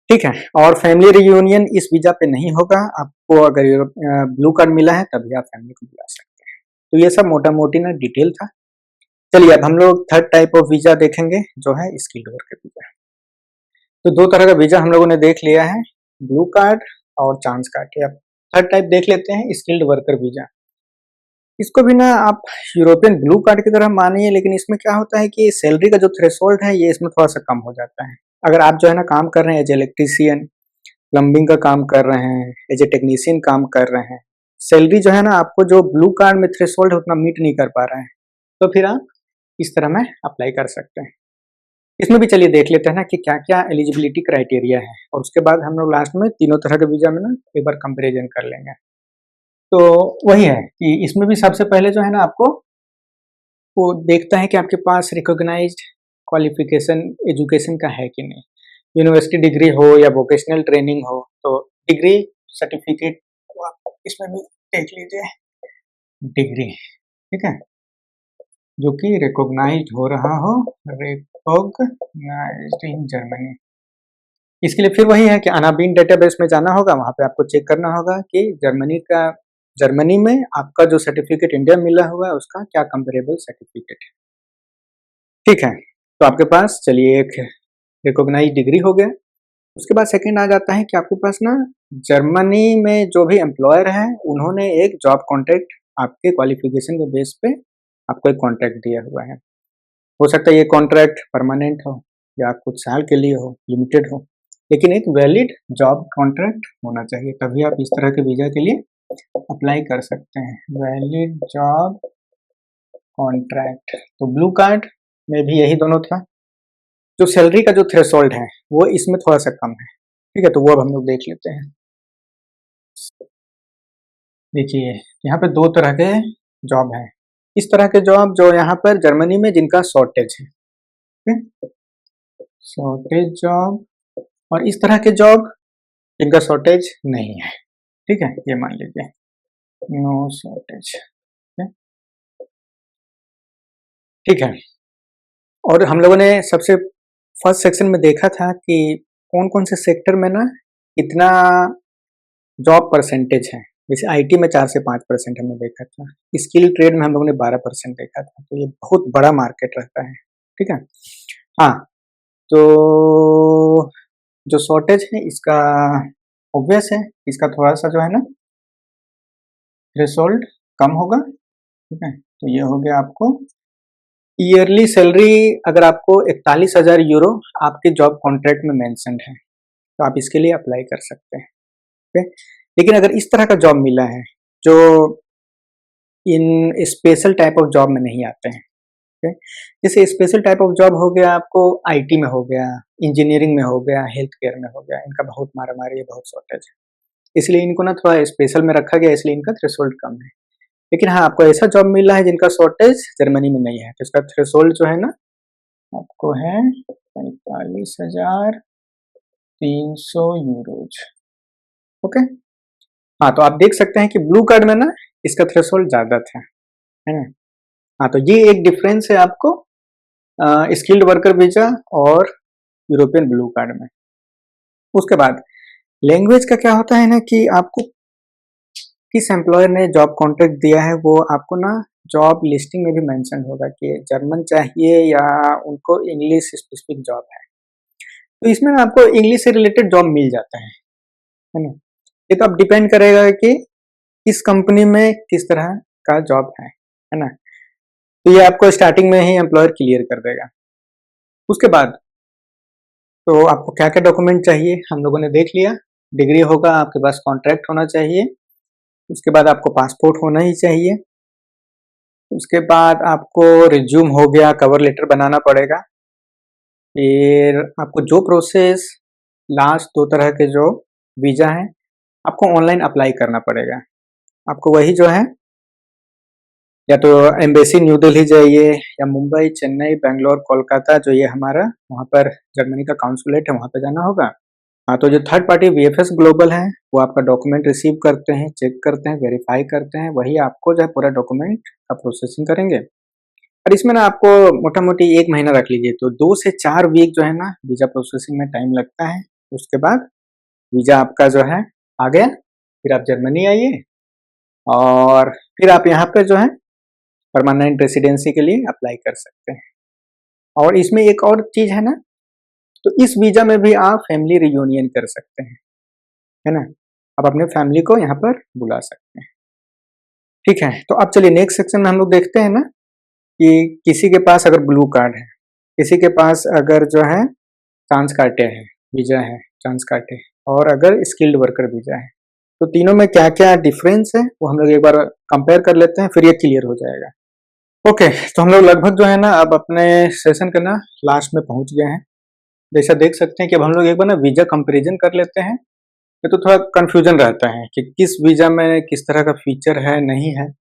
ठीक है, और फैमिली रियूनियन इस वीज़ा पे नहीं होगा, आपको अगर ब्लू कार्ड मिला है तभी आप फैमिली को बुला सकते हैं। तो ये सब मोटा-मोटी ना डिटेल था। चलिए अब हम लोग थर्ड टाइप ऑफ वीज़ा देखेंगे जो है स्किल्ड वर्कर वीज़ा। तो 2 तरह का वीज़ा हम लोगों ने देख लिया है, ब्लू कार्ड और चांस कार्ड। अब थर्ड टाइप देख लेते हैं स्किल्ड वर्कर वीज़ा। इसको भी ना आप यूरोपियन ब्लू कार्ड की तरह मानिए, लेकिन इसमें क्या होता है कि सैलरी का जो थ्रेशोल्ड है ये इसमें थोड़ा-सा कम हो जाता है। अगर आप जो है ना काम कर रहे हैं एज इलेक्ट्रीशियन, प्लम्बिंग का काम कर रहे हैं, एज ए टेक्नीशियन काम कर रहे हैं, सैलरी जो है ना आपको जो ब्लू कार्ड में थ्रेशोल्ड है उतना मीट नहीं कर पा रहा है, तो फिर आप इस तरह में अप्लाई कर सकते हैं। इसमें भी चलिए देख लेते हैं ना कि क्या-क्या एलिजिबिलिटी क्राइटेरिया है, और उसके बाद हम लोग लास्ट में तीनों तरह के वीज़ा में ना एक बार कंपैरिजन कर लेंगे। तो वही है कि इसमें भी सबसे पहले जो है ना आपको वो देखता है कि आपके पास रिकॉग्नाइज्ड क्वालिफिकेशन एजुकेशन का है कि नहीं। यूनिवर्सिटी डिग्री हो या वोकेशनल ट्रेनिंग हो, तो डिग्री सर्टिफिकेट आप इसमें भी देख लीजिए, डिग्री, ठीक है, जो कि रिकॉग्नाइज्ड हो रहा हो, रिकॉग्नाइज्ड इन जर्मनी। इसके लिए फिर वही है कि अनाबीन डेटाबेस में जाना होगा, वहाँ पे आपको चेक करना होगा कि जर्मनी में आपका जो सर्टिफिकेट इंडिया में मिला हुआ है उसका क्या कंपेरेबल सर्टिफिकेट है। ठीक है, तो आपके पास चलिए एक रिकॉग्नाइज्ड डिग्री हो गया। उसके बाद सेकंड आ जाता है कि आपके पास ना जर्मनी में जो भी एम्प्लॉयर है उन्होंने एक जॉब कॉन्ट्रैक्ट आपके क्वालिफिकेशन के बेस पे आपको एक कॉन्ट्रैक्ट दिया हुआ है। हो सकता है ये कॉन्ट्रैक्ट परमानेंट हो या कुछ साल के लिए हो, लिमिटेड हो, लेकिन एक वैलिड जॉब कॉन्ट्रैक्ट होना चाहिए, तभी आप इस तरह के वीज़ा के लिए अप्लाई कर सकते हैं। वैलिड जॉब कॉन्ट्रैक्ट, तो ब्लू कार्ड में भी यही दोनों था। जो सैलरी का जो थ्रेशोल्ड है वो इसमें थोड़ा सा कम है। ठीक है, तो वो अब हम लोग देख लेते हैं। देखिए यहाँ पे 2 तरह के जॉब हैं। इस तरह के जॉब जो यहाँ पर जर्मनी में जिनका शॉर्टेज है, ठीक है? शॉर्टेज जॉब, और इस तरह के जॉब जिनका शॉर्टेज नहीं है। ठीक है, ये मान लीजिए नो शॉर्टेज। ठीक है, और हम लोगों ने सबसे फर्स्ट सेक्शन में देखा था कि कौन-कौन से सेक्टर में ना कितना जॉब परसेंटेज है। जैसे आईटी में 4 से 5% हमने देखा था, स्किल ट्रेड में हम लोगों ने 12% देखा था, तो ये बहुत बड़ा मार्केट रहता है। ठीक है, हाँ, तो जो शॉर्टेज है इसका ऑब्वियस है, इसका थोड़ा सा जो है ना थ्रेशोल्ड कम होगा। ठीक है, तो ये हो गया आपको ईयरली सैलरी, अगर आपको 41,000 यूरो आपके जॉब कॉन्ट्रैक्ट में मेंशन्ड है तो आप इसके लिए अप्लाई कर सकते हैं। ठीक है, लेकिन अगर इस तरह का जॉब मिला है जो इन स्पेशल टाइप ऑफ जॉब में नहीं आते हैं, ठीक है, जैसे स्पेशल टाइप ऑफ जॉब हो गया आपको आईटी में हो गया, इंजीनियरिंग में हो गया, हेल्थ केयर में हो गया, इनका बहुत मारामारी है, बहुत शॉर्टेज है, इसलिए इनको ना थोड़ा स्पेशल में रखा गया, इसलिए इनका थ्रेशोल्ड कम है। लेकिन हाँ, आपको ऐसा जॉब मिला है जिनका शॉर्टेज जर्मनी में नहीं है, तो इसका थ्रेशोल्ड जो है ना आपको है 45,300 यूरोज। ओके, हाँ, तो आप देख सकते हैं कि ब्लू कार्ड में ना इसका थ्रेशोल्ड ज्यादा था, है ना। हाँ, तो ये एक डिफरेंस है आपको स्किल्ड वर्कर वीजा और यूरोपियन ब्लू कार्ड में। उसके बाद लैंग्वेज का क्या होता है ना कि आपको किस एम्प्लॉयर ने जॉब कॉन्ट्रैक्ट दिया है वो आपको ना जॉब लिस्टिंग में भी मेंशन होगा कि जर्मन चाहिए या उनको इंग्लिश स्पेसिफिक जॉब है। तो इसमें ना आपको इंग्लिश से रिलेटेड जॉब मिल जाता है ना। ये तो अब डिपेंड करेगा कि किस कंपनी में किस तरह का जॉब है ना। तो ये आपको स्टार्टिंग में ही एम्प्लॉयर क्लियर कर देगा। उसके बाद तो आपको क्या क्या डॉक्यूमेंट चाहिए हम लोगों ने देख लिया। डिग्री होगा, आपके पास कॉन्ट्रैक्ट होना चाहिए, उसके बाद आपको पासपोर्ट होना ही चाहिए, उसके बाद आपको रिज्यूम हो गया, कवर लेटर बनाना पड़ेगा। फिर आपको जो प्रोसेस लास्ट 2 तरह के जो वीज़ा हैं आपको ऑनलाइन अप्लाई करना पड़ेगा। आपको वही जो है या तो एम्बेसी न्यू दिल्ली जाइए या मुंबई, चेन्नई, बैंगलोर, कोलकाता जो ये हमारा वहाँ पर जर्मनी का काउंसुलेट है वहाँ पे जाना होगा। हाँ, तो जो थर्ड पार्टी वीएफएस ग्लोबल है वो आपका डॉक्यूमेंट रिसीव करते हैं, चेक करते हैं, वेरीफाई करते हैं, वही आपको जो है पूरा डॉक्यूमेंट का प्रोसेसिंग करेंगे। और इसमें ना आपको मोटा-मोटी 1 महीना रख लीजिए, तो 2 से 4 वीक जो है ना वीज़ा प्रोसेसिंग में टाइम लगता है। उसके बाद वीज़ा आपका जो है आ गया, फिर आप जर्मनी आइए और फिर आप यहाँ पे जो है परमानेंट रेसिडेंसी के लिए अप्लाई कर सकते हैं। और इसमें एक और चीज़ है ना, तो इस वीज़ा में भी आप फैमिली रियूनियन कर सकते हैं, है ना? आप अपने फैमिली को यहाँ पर बुला सकते हैं। ठीक है, तो अब चलिए नेक्स्ट सेक्शन में हम लोग देखते हैं ना कि किसी के पास अगर ब्लू कार्ड है, किसी के पास अगर जो है चांस कार्टे है, वीज़ा है, चांस कार्टे और अगर स्किल्ड वर्कर वीज़ा है, तो तीनों में क्या-क्या डिफरेंस है वो हम लोग एक बार कंपेयर कर लेते हैं, फिर ये क्लियर हो जाएगा। ओके, तो हम लोग लगभग जो है ना अब अपने सेशन के ना लास्ट में पहुँच गए हैं। जैसा देख सकते हैं कि अब हम लोग एक बार ना वीज़ा कंपैरिजन कर लेते हैं। ये तो थोड़ा कन्फ्यूजन रहता है कि किस वीज़ा में किस तरह का फीचर है, नहीं है।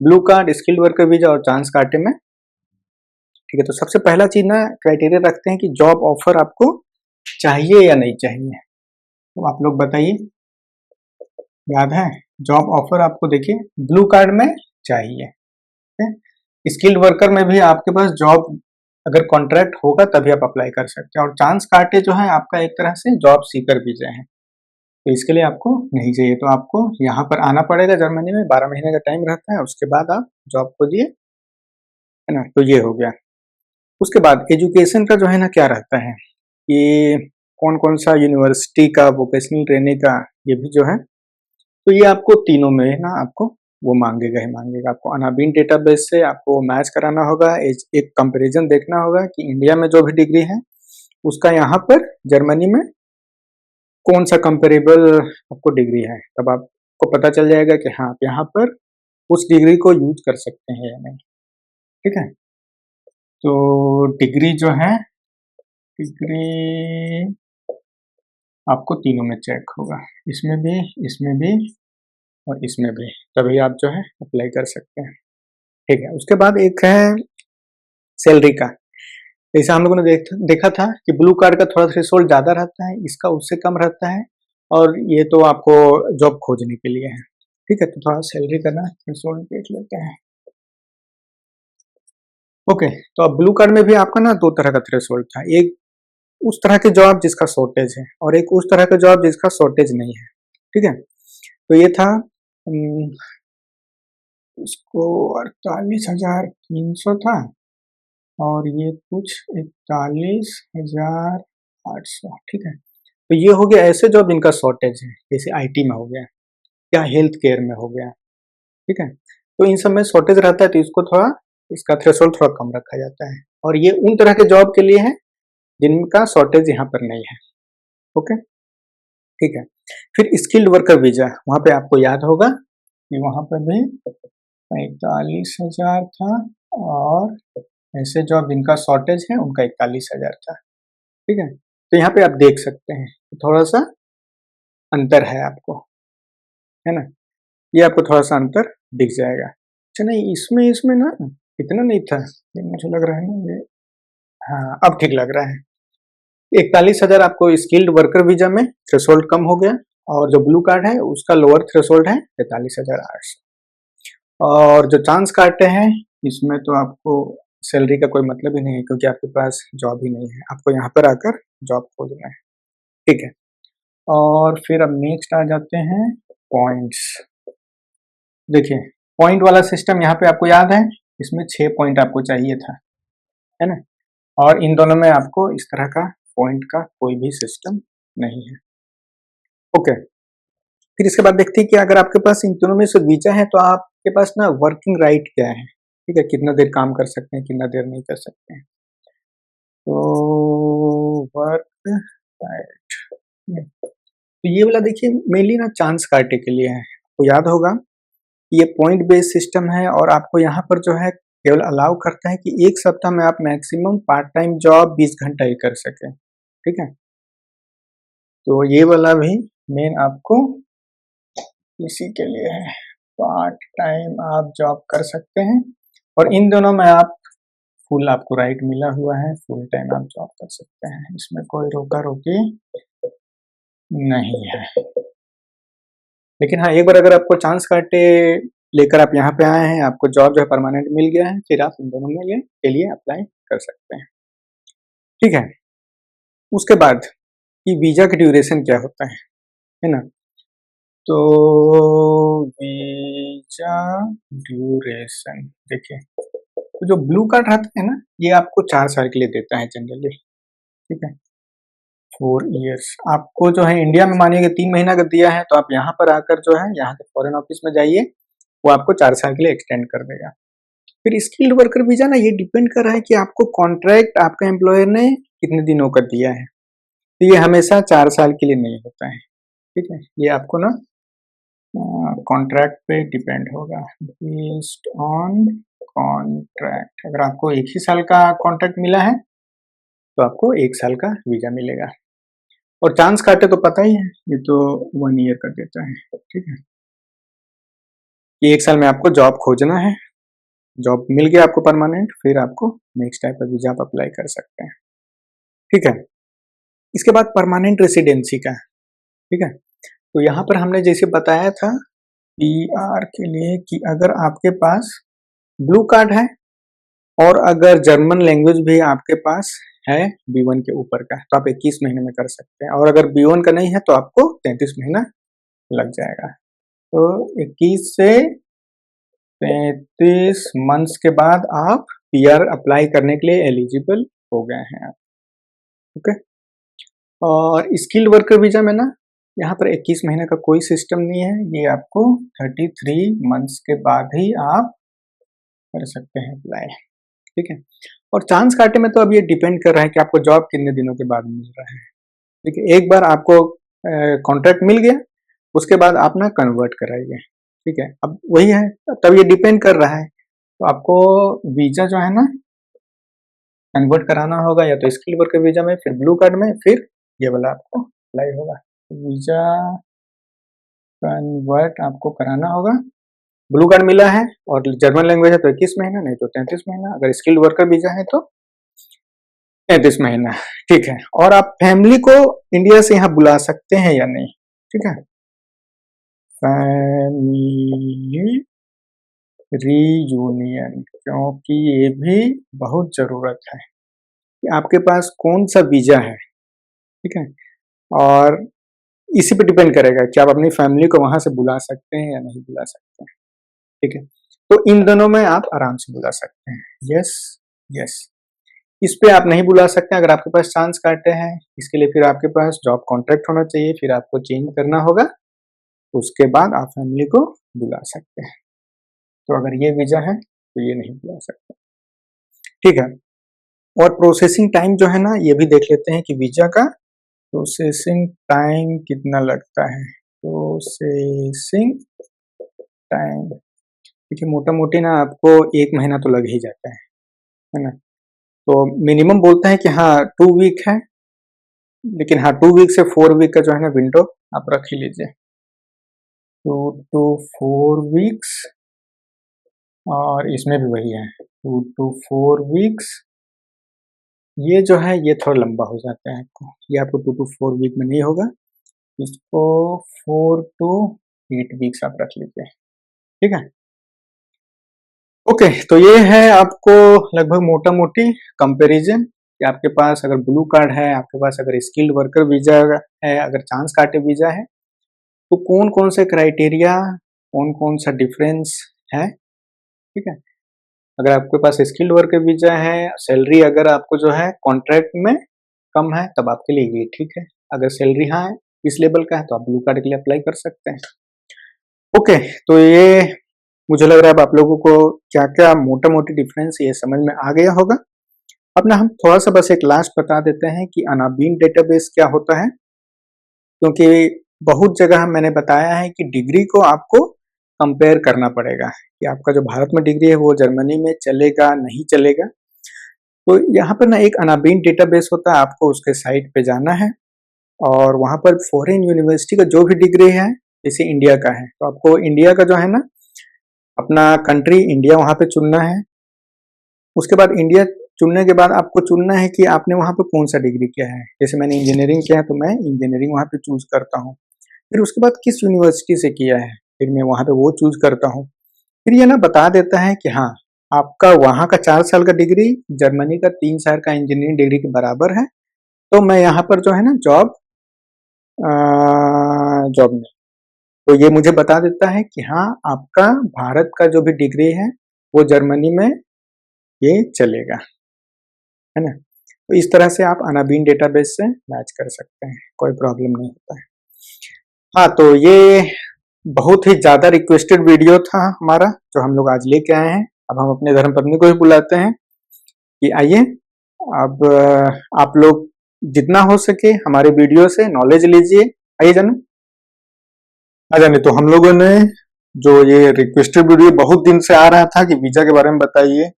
Blue card, skilled worker visa और चांस कार्टे में। ठीक है, तो सबसे पहला चीज़ ना क्राइटेरिया रखते हैं कि जॉब ऑफर आपको चाहिए या नहीं चाहिए। तो आप लोग बताइए, याद है? जॉब ऑफर आपको देखिए ब्लू कार्ड में चाहिए, ठीक है? स्किल्ड वर्कर में भी आपके पास जॉब अगर कॉन्ट्रैक्ट होगा तभी आप अप्लाई कर सकते हैं और चांस कार्टे जो है आपका एक तरह से जॉब सीकर वीज़ा है। तो इसके लिए आपको नहीं चाहिए, तो आपको यहाँ पर आना पड़ेगा जर्मनी में, 12 महीने का टाइम रहता है, उसके बाद आप जॉब खोजिए, है ना? तो ये हो गया। उसके बाद एजुकेशन का जो है ना क्या रहता है कि कौन-कौन सा यूनिवर्सिटी का वोकेशनल ट्रेनिंग का ये भी जो है, तो ये आपको तीनों में ना आपको वो माँगेगा ही माँगेगा। आपको अनाबीन डेटाबेस से आपको मैच कराना होगा, एज एक कंपैरिजन देखना होगा कि इंडिया में जो भी डिग्री है, उसका यहाँ पर जर्मनी में कौन-सा कंपैरेबल आपको डिग्री है। तब आपको पता चल जाएगा कि हाँ, आप यहाँ पर उस डिग्री को यूज़ कर सकते हैं या नहीं, ठीक है? तो डिग्री जो है, डिग्री आपको तीनों में चेक होगा, इसमें भी और इसमें भी, तभी आप जो है अप्लाई कर सकते हैं, ठीक है? उसके बाद एक है सैलरी का। जैसा हम लोगों ने देखा था कि ब्लू कार्ड का थोड़ा थ्रेशोल्ड ज़्यादा रहता है, इसका उससे कम रहता है और ये तो आपको जॉब खोजने के लिए है, ठीक है? तो थोड़ा सैलरी का ना थ्रेशोल्ड देख लेते हैं। ओके, तो अब ब्लू कार्ड में भी आपका ना 2 तरह का थ्रेशोल्ड था। एक उस तरह के जॉब जिसका शॉर्टेज है और एक उस तरह का जॉब जिसका शॉर्टेज नहीं है, ठीक है? तो ये था इसको 48,300 था और ये कुछ 41,800, ठीक है? तो ये हो गया ऐसे जॉब जिनका शॉर्टेज है, जैसे आईटी में हो गया या हेल्थ केयर में हो गया, ठीक है? तो इन सब में शॉर्टेज रहता है तो इसको थोड़ा इसका थ्रेशोल्ड थोड़ा कम रखा जाता है और ये उन तरह के जॉब के लिए है जिनका शॉर्टेज यहाँ पर नहीं है, ओके? ठीक है। फिर स्किल्ड वर्कर वीज़ा, वहाँ पे आपको याद होगा कि वहाँ पर भी 45,000 था और ऐसे जॉब जिनका शॉर्टेज है उनका 41,000 था, ठीक है? तो यहाँ पे आप देख सकते हैं, थोड़ा-सा अंतर है आपको, है ना? ये आपको थोड़ा-सा अंतर दिख जाएगा। अच्छा नहीं इसमें ना इतना नहीं था, ये मुझे लग रहा है ना ये हाँ, अब ठीक लग रहा है। 41,000 आपको स्किल्ड वर्कर वीज़ा में थ्रेशोल्ड कम हो गया और जो ब्लू कार्ड है उसका लोअर थ्रेशोल्ड है 43,800। और जो चांस कार्ड है इसमें तो आपको सैलरी का कोई मतलब ही नहीं है, क्योंकि आपके पास जॉब ही नहीं है, आपको यहाँ पर आकर जॉब खोजना है। ठीक है, और फिर अब नेक्स्ट आ जाते हैं पॉइंट्स। देखिए पॉइंट वाला सिस्टम यहाँ पे आपको याद है, इसमें 6 पॉइंट आपको चाहिए था, है ना, और इन दोनों में आपको इस तरह का पॉइंट का कोई भी सिस्टम नहीं है। ओके, फिर इसके बाद देखते हैं कि अगर आपके पास इन दोनों में से वीजा है तो आपके पास ना वर्किंग राइट क्या है। ठीक है, कितना देर काम कर सकते हैं, कितना देर नहीं कर सकते हैं। तो वर्क राइट, तो ये वाला देखिए मेनली ना चांस काटे के लिए है। तो याद होगा ये पॉइंट बेस्ड सिस्टम है और आपको यहाँ पर जो है केवल अलाउ करता है कि एक सप्ताह में आप मैक्सिमम पार्ट टाइम जॉब 20 घंटा ही कर सके। ठीक है, तो ये वाला भी मेन आपको इसी के लिए है, पार्ट टाइम आप जॉब कर सकते हैं और इन दोनों में आप फुल आपको राइट मिला हुआ है, फुल टाइम आप जॉब कर सकते हैं, इसमें कोई रोका रोकी नहीं है। लेकिन हाँ, एक बार अगर आपको चांस काटे लेकर आप यहाँ पे आए हैं, आपको जॉब जो है परमानेंट मिल गया है, फिर आप इन दोनों में के लिए अप्लाई कर सकते हैं। ठीक है, उसके बाद कि वीजा का ड्यूरेशन क्या होता है ना, तो वीजा ड्यूरेशन देखिए, तो जो ब्लू कार्ड रहता है ना ये आपको 4 साल के लिए देता है जनरली। ठीक है, 4 इयर्स आपको जो है इंडिया में मानिए 3 महीना का दिया है, तो आप यहाँ पर आकर जो है यहाँ के फॉरेन ऑफिस में जाइए, वो आपको 4 साल के लिए एक्सटेंड कर देगा। फिर स्किल्ड वर्कर वीजा ना ये डिपेंड कर रहा है कि आपको कॉन्ट्रैक्ट आपका एम्प्लॉयर ने कितने दिनों का दिया है, तो ये हमेशा 4 साल के लिए नहीं होता है। ठीक है, ये आपको ना कॉन्ट्रैक्ट पे डिपेंड होगा, बेस्ड ऑन कॉन्ट्रैक्ट। अगर आपको 1 ही साल का कॉन्ट्रैक्ट मिला है तो आपको 1 साल का वीजा मिलेगा, और चांस काटे तो पता ही है, ये तो 1 ईयर का देता है। ठीक है, ये 1 साल में आपको जॉब खोजना है, जॉब मिल गया आपको परमानेंट, फिर आपको नेक्स्ट टाइप का वीजा आप अप्लाई कर सकते हैं। ठीक है, इसके बाद परमानेंट रेसिडेंसी का। ठीक है, तो यहाँ पर हमने जैसे बताया था पीआर के लिए कि अगर आपके पास ब्लू कार्ड है और अगर जर्मन लैंग्वेज भी आपके पास है B1 के ऊपर का, तो आप 21 महीने में कर सकते हैं, और अगर B1 का नहीं है तो आपको 33 महीना लग जाएगा। तो 21 से 33 मंथ्स के बाद आप पीआर अप्लाई करने के लिए एलिजिबल हो गए हैं आप। ओके, और स्किल्ड वर्कर वीजा में ना यहाँ पर 21 महीने का कोई सिस्टम नहीं है, ये आपको 33 मंथ्स के बाद ही आप कर सकते हैं अप्लाई। ठीक है, और चांस काटे में तो अब ये डिपेंड कर रहा है कि आपको जॉब कितने दिनों के बाद मिल रहा है। ठीक है, एक बार आपको कॉन्ट्रैक्ट मिल गया, उसके बाद आप ना कन्वर्ट कराइए। ठीक है, अब वही है, तब ये डिपेंड कर रहा है, तो आपको वीजा जो है ना कन्वर्ट कराना होगा, या तो स्किल वर्कर वीजा में, फिर ब्लू कार्ड में, फिर ये वाला आपको अप्लाई होगा। वीजा कन्वर्ट आपको कराना होगा, ब्लू कार्ड मिला है और जर्मन लैंग्वेज है तो 21 महीना, नहीं तो 33 महीना, अगर स्किल्ड वर्कर वीजा है तो 33 महीना। ठीक है, और आप फैमिली को इंडिया से यहाँ बुला सकते हैं या नहीं। ठीक है, फैमिली रीयूनियन, क्योंकि ये भी बहुत जरूरत है कि आपके पास कौन सा वीजा है। ठीक है, और इसी पे डिपेंड करेगा कि आप अपनी फैमिली को वहां से बुला सकते हैं या नहीं बुला सकते हैं। ठीक है, तो इन दोनों में आप आराम से बुला सकते हैं। यस यस, इस पे आप नहीं बुला सकते अगर आपके पास चांस काटे हैं, इसके लिए फिर आपके पास जॉब कॉन्ट्रैक्ट होना चाहिए, फिर आपको चेंज करना होगा, उसके बाद आप फैमिली को बुला सकते हैं। तो अगर ये वीजा है तो ये नहीं बुला सकते। ठीक है, और प्रोसेसिंग टाइम जो है ना ये भी देख लेते हैं कि वीजा का प्रोसेसिंग टाइम कितना लगता है। प्रोसेसिंग टाइम देखिए मोटा मोटी ना आपको 1 महीना तो लग ही जाता है ना, तो मिनिमम बोलते हैं कि हाँ 2 वीक है, लेकिन हाँ 2 वीक से 4 वीक का जो है ना विंडो आप रख ही लीजिए, 2 to 4 वीक्स, और इसमें भी वही है 2 to 4 वीक्स। ये जो है ये थोड़ा लंबा हो जाता है आपको, ये आपको 2 to 4 वीक में नहीं होगा, इसको 4 to 8 वीक्स आप रख लीजिए, ठीक है। ओके, तो ये है आपको लगभग मोटा मोटी कंपैरिजन कि आपके पास अगर ब्लू कार्ड है, आपके पास अगर स्किल्ड वर्कर वीजा है, अगर चांस कार्टे वीजा है, तो कौन कौन से क्राइटेरिया, कौन कौन सा डिफरेंस है, ठीक है। अगर आपके पास स्किल्ड वर्कर वीजा है, सैलरी अगर आपको जो है कॉन्ट्रैक्ट में कम है, तब आपके लिए ये ठीक है। अगर सैलरी हाँ है, इस लेवल का है, तो आप ब्लू कार्ड के लिए अप्लाई कर सकते हैं। ओके, तो ये मुझे लग रहा है अब आप लोगों को क्या क्या मोटा मोटी डिफरेंस ये समझ में आ गया होगा। अब ना हम थोड़ा सा बस एक लास्ट बता देते हैं कि अनाबीन डेटाबेस क्या होता है, क्योंकि बहुत जगह मैंने बताया है कि डिग्री को आपको कंपेयर करना पड़ेगा कि आपका जो भारत में डिग्री है वो जर्मनी में चलेगा नहीं चलेगा। तो यहाँ पर ना एक अनाबीन डेटाबेस होता है, आपको उसके साइट पे जाना है और वहाँ पर फॉरेन यूनिवर्सिटी का जो भी डिग्री है, जैसे इंडिया का है तो आपको इंडिया का जो है ना अपना कंट्री इंडिया वहाँ पे चुनना है। उसके बाद इंडिया चुनने के बाद आपको चुनना है कि आपने वहाँ पे कौन सा डिग्री किया है। जैसे मैंने इंजीनियरिंग किया है तो मैं इंजीनियरिंग वहाँ पे चूज करता हूँ। फिर उसके बाद किस यूनिवर्सिटी से किया है, फिर मैं वहाँ पे वो चूज करता हूँ। फिर ये ना बता देता है कि हाँ आपका वहाँ का 4 साल का डिग्री जर्मनी का 3 साल का इंजीनियरिंग डिग्री के बराबर है, तो मैं यहाँ पर जो है ना जॉब में, तो ये मुझे बता देता है कि हाँ आपका भारत का जो भी डिग्री है वो जर्मनी में ये चलेगा, है ना। तो इस तरह से आप अनाबीन डेटाबेस से मैच कर सकते हैं, कोई प्रॉब्लम नहीं होता है। हाँ, तो ये बहुत ही ज्यादा रिक्वेस्टेड वीडियो था हमारा जो हम लोग आज लेके आए हैं। अब हम अपने धर्मपत्नी को भी बुलाते हैं कि आइए, अब आप लोग जितना हो सके हमारे वीडियो से नॉलेज लीजिए। आइए जानू, आ जाने। तो हम लोगों ने जो ये रिक्वेस्टेड वीडियो बहुत दिन से आ रहा था कि वीजा के बारे में बताइए,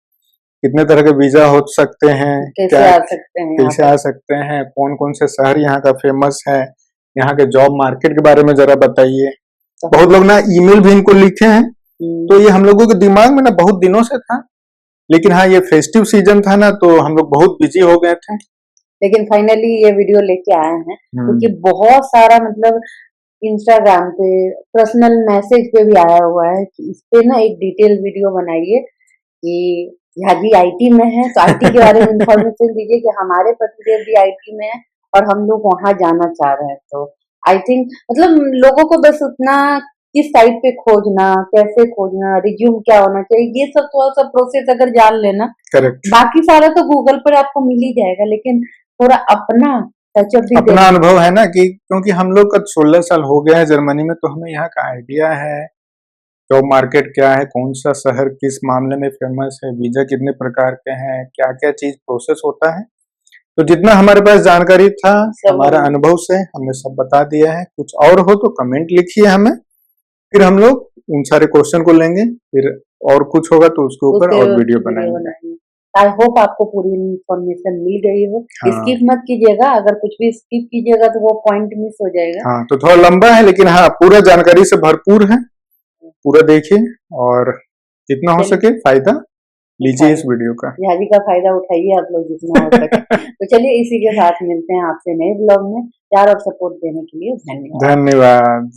कितने तरह के वीजा हो सकते हैं, कैसे क्या आ सकते हैं यहाँ कैसे पर। आ सकते हैं, कौन कौन से शहर यहाँ का फेमस है, यहाँ के जॉब मार्केट के बारे में जरा बताइए। तो बहुत लोग ना ईमेल भी इनको लिखे हैं, हम्म, तो ये हम लोगों के दिमाग में ना बहुत दिनों से था, लेकिन हाँ ये फेस्टिव सीजन था ना तो हम लोग बहुत बिजी हो गए थे। लेकिन फाइनली ये वीडियो लेके आए हैं क्योंकि हम्म, बहुत सारा मतलब इंस्टाग्राम पे पर्सनल मैसेज पे भी आया हुआ है कि इस पे ना एक डिटेल वीडियो बनाइए कि जी आईटी में है तो आईटी के बारे में इंफॉर्मेशन दीजिए कि हमारे पतिदेव भी आईटी में है और हम लोग वहां जाना चाह रहे हैं। तो आई थिंक मतलब लोगों को बस उतना किस साइट पे खोजना, कैसे खोजना, रिज्यूम क्या होना चाहिए, ये सब थोड़ा सा प्रोसेस अगर जान लेना, करेक्ट। बाकी सारा तो गूगल पर आपको मिल ही जाएगा। लेकिन थोड़ा अपना टचअप भी अपना देना। अनुभव है ना कि क्योंकि हम लोग का 16 साल हो गया है जर्मनी में, तो हमें यहाँ का आइडिया है जॉब मार्केट क्या है, कौन सा शहर किस मामले में फेमस है, वीजा कितने प्रकार के हैं, क्या क्या चीज प्रोसेस होता है। तो जितना हमारे पास जानकारी था सब हमारा अनुभव से हमने सब बता दिया है। कुछ और हो तो कमेंट लिखिए हमें, फिर हम लोग उन सारे क्वेश्चन को लेंगे, फिर और कुछ होगा तो उसके ऊपर उसके और वीडियो वीडियो बनाएंगे। बनाएंगे। आई होप आपको पूरी इन्फॉर्मेशन मिल गई हो। हाँ स्किप मत कीजिएगा, अगर कुछ भी स्किप कीजिएगा तो वो पॉइंट मिस हो जाएगा। हाँ, तो थोड़ा लंबा है लेकिन हाँ पूरा जानकारी से भरपूर है, पूरा देखिए और जितना हो चलिए, सके फायदा लीजिए इस उठाइए, वीडियो का। झाजी का फायदा उठाइए आप लोग जितना हो सके। तो चलिए इसी के साथ मिलते हैं आपसे नए ब्लॉग में। प्यार और सपोर्ट देने के लिए धन्यवाद। धन्यवाद।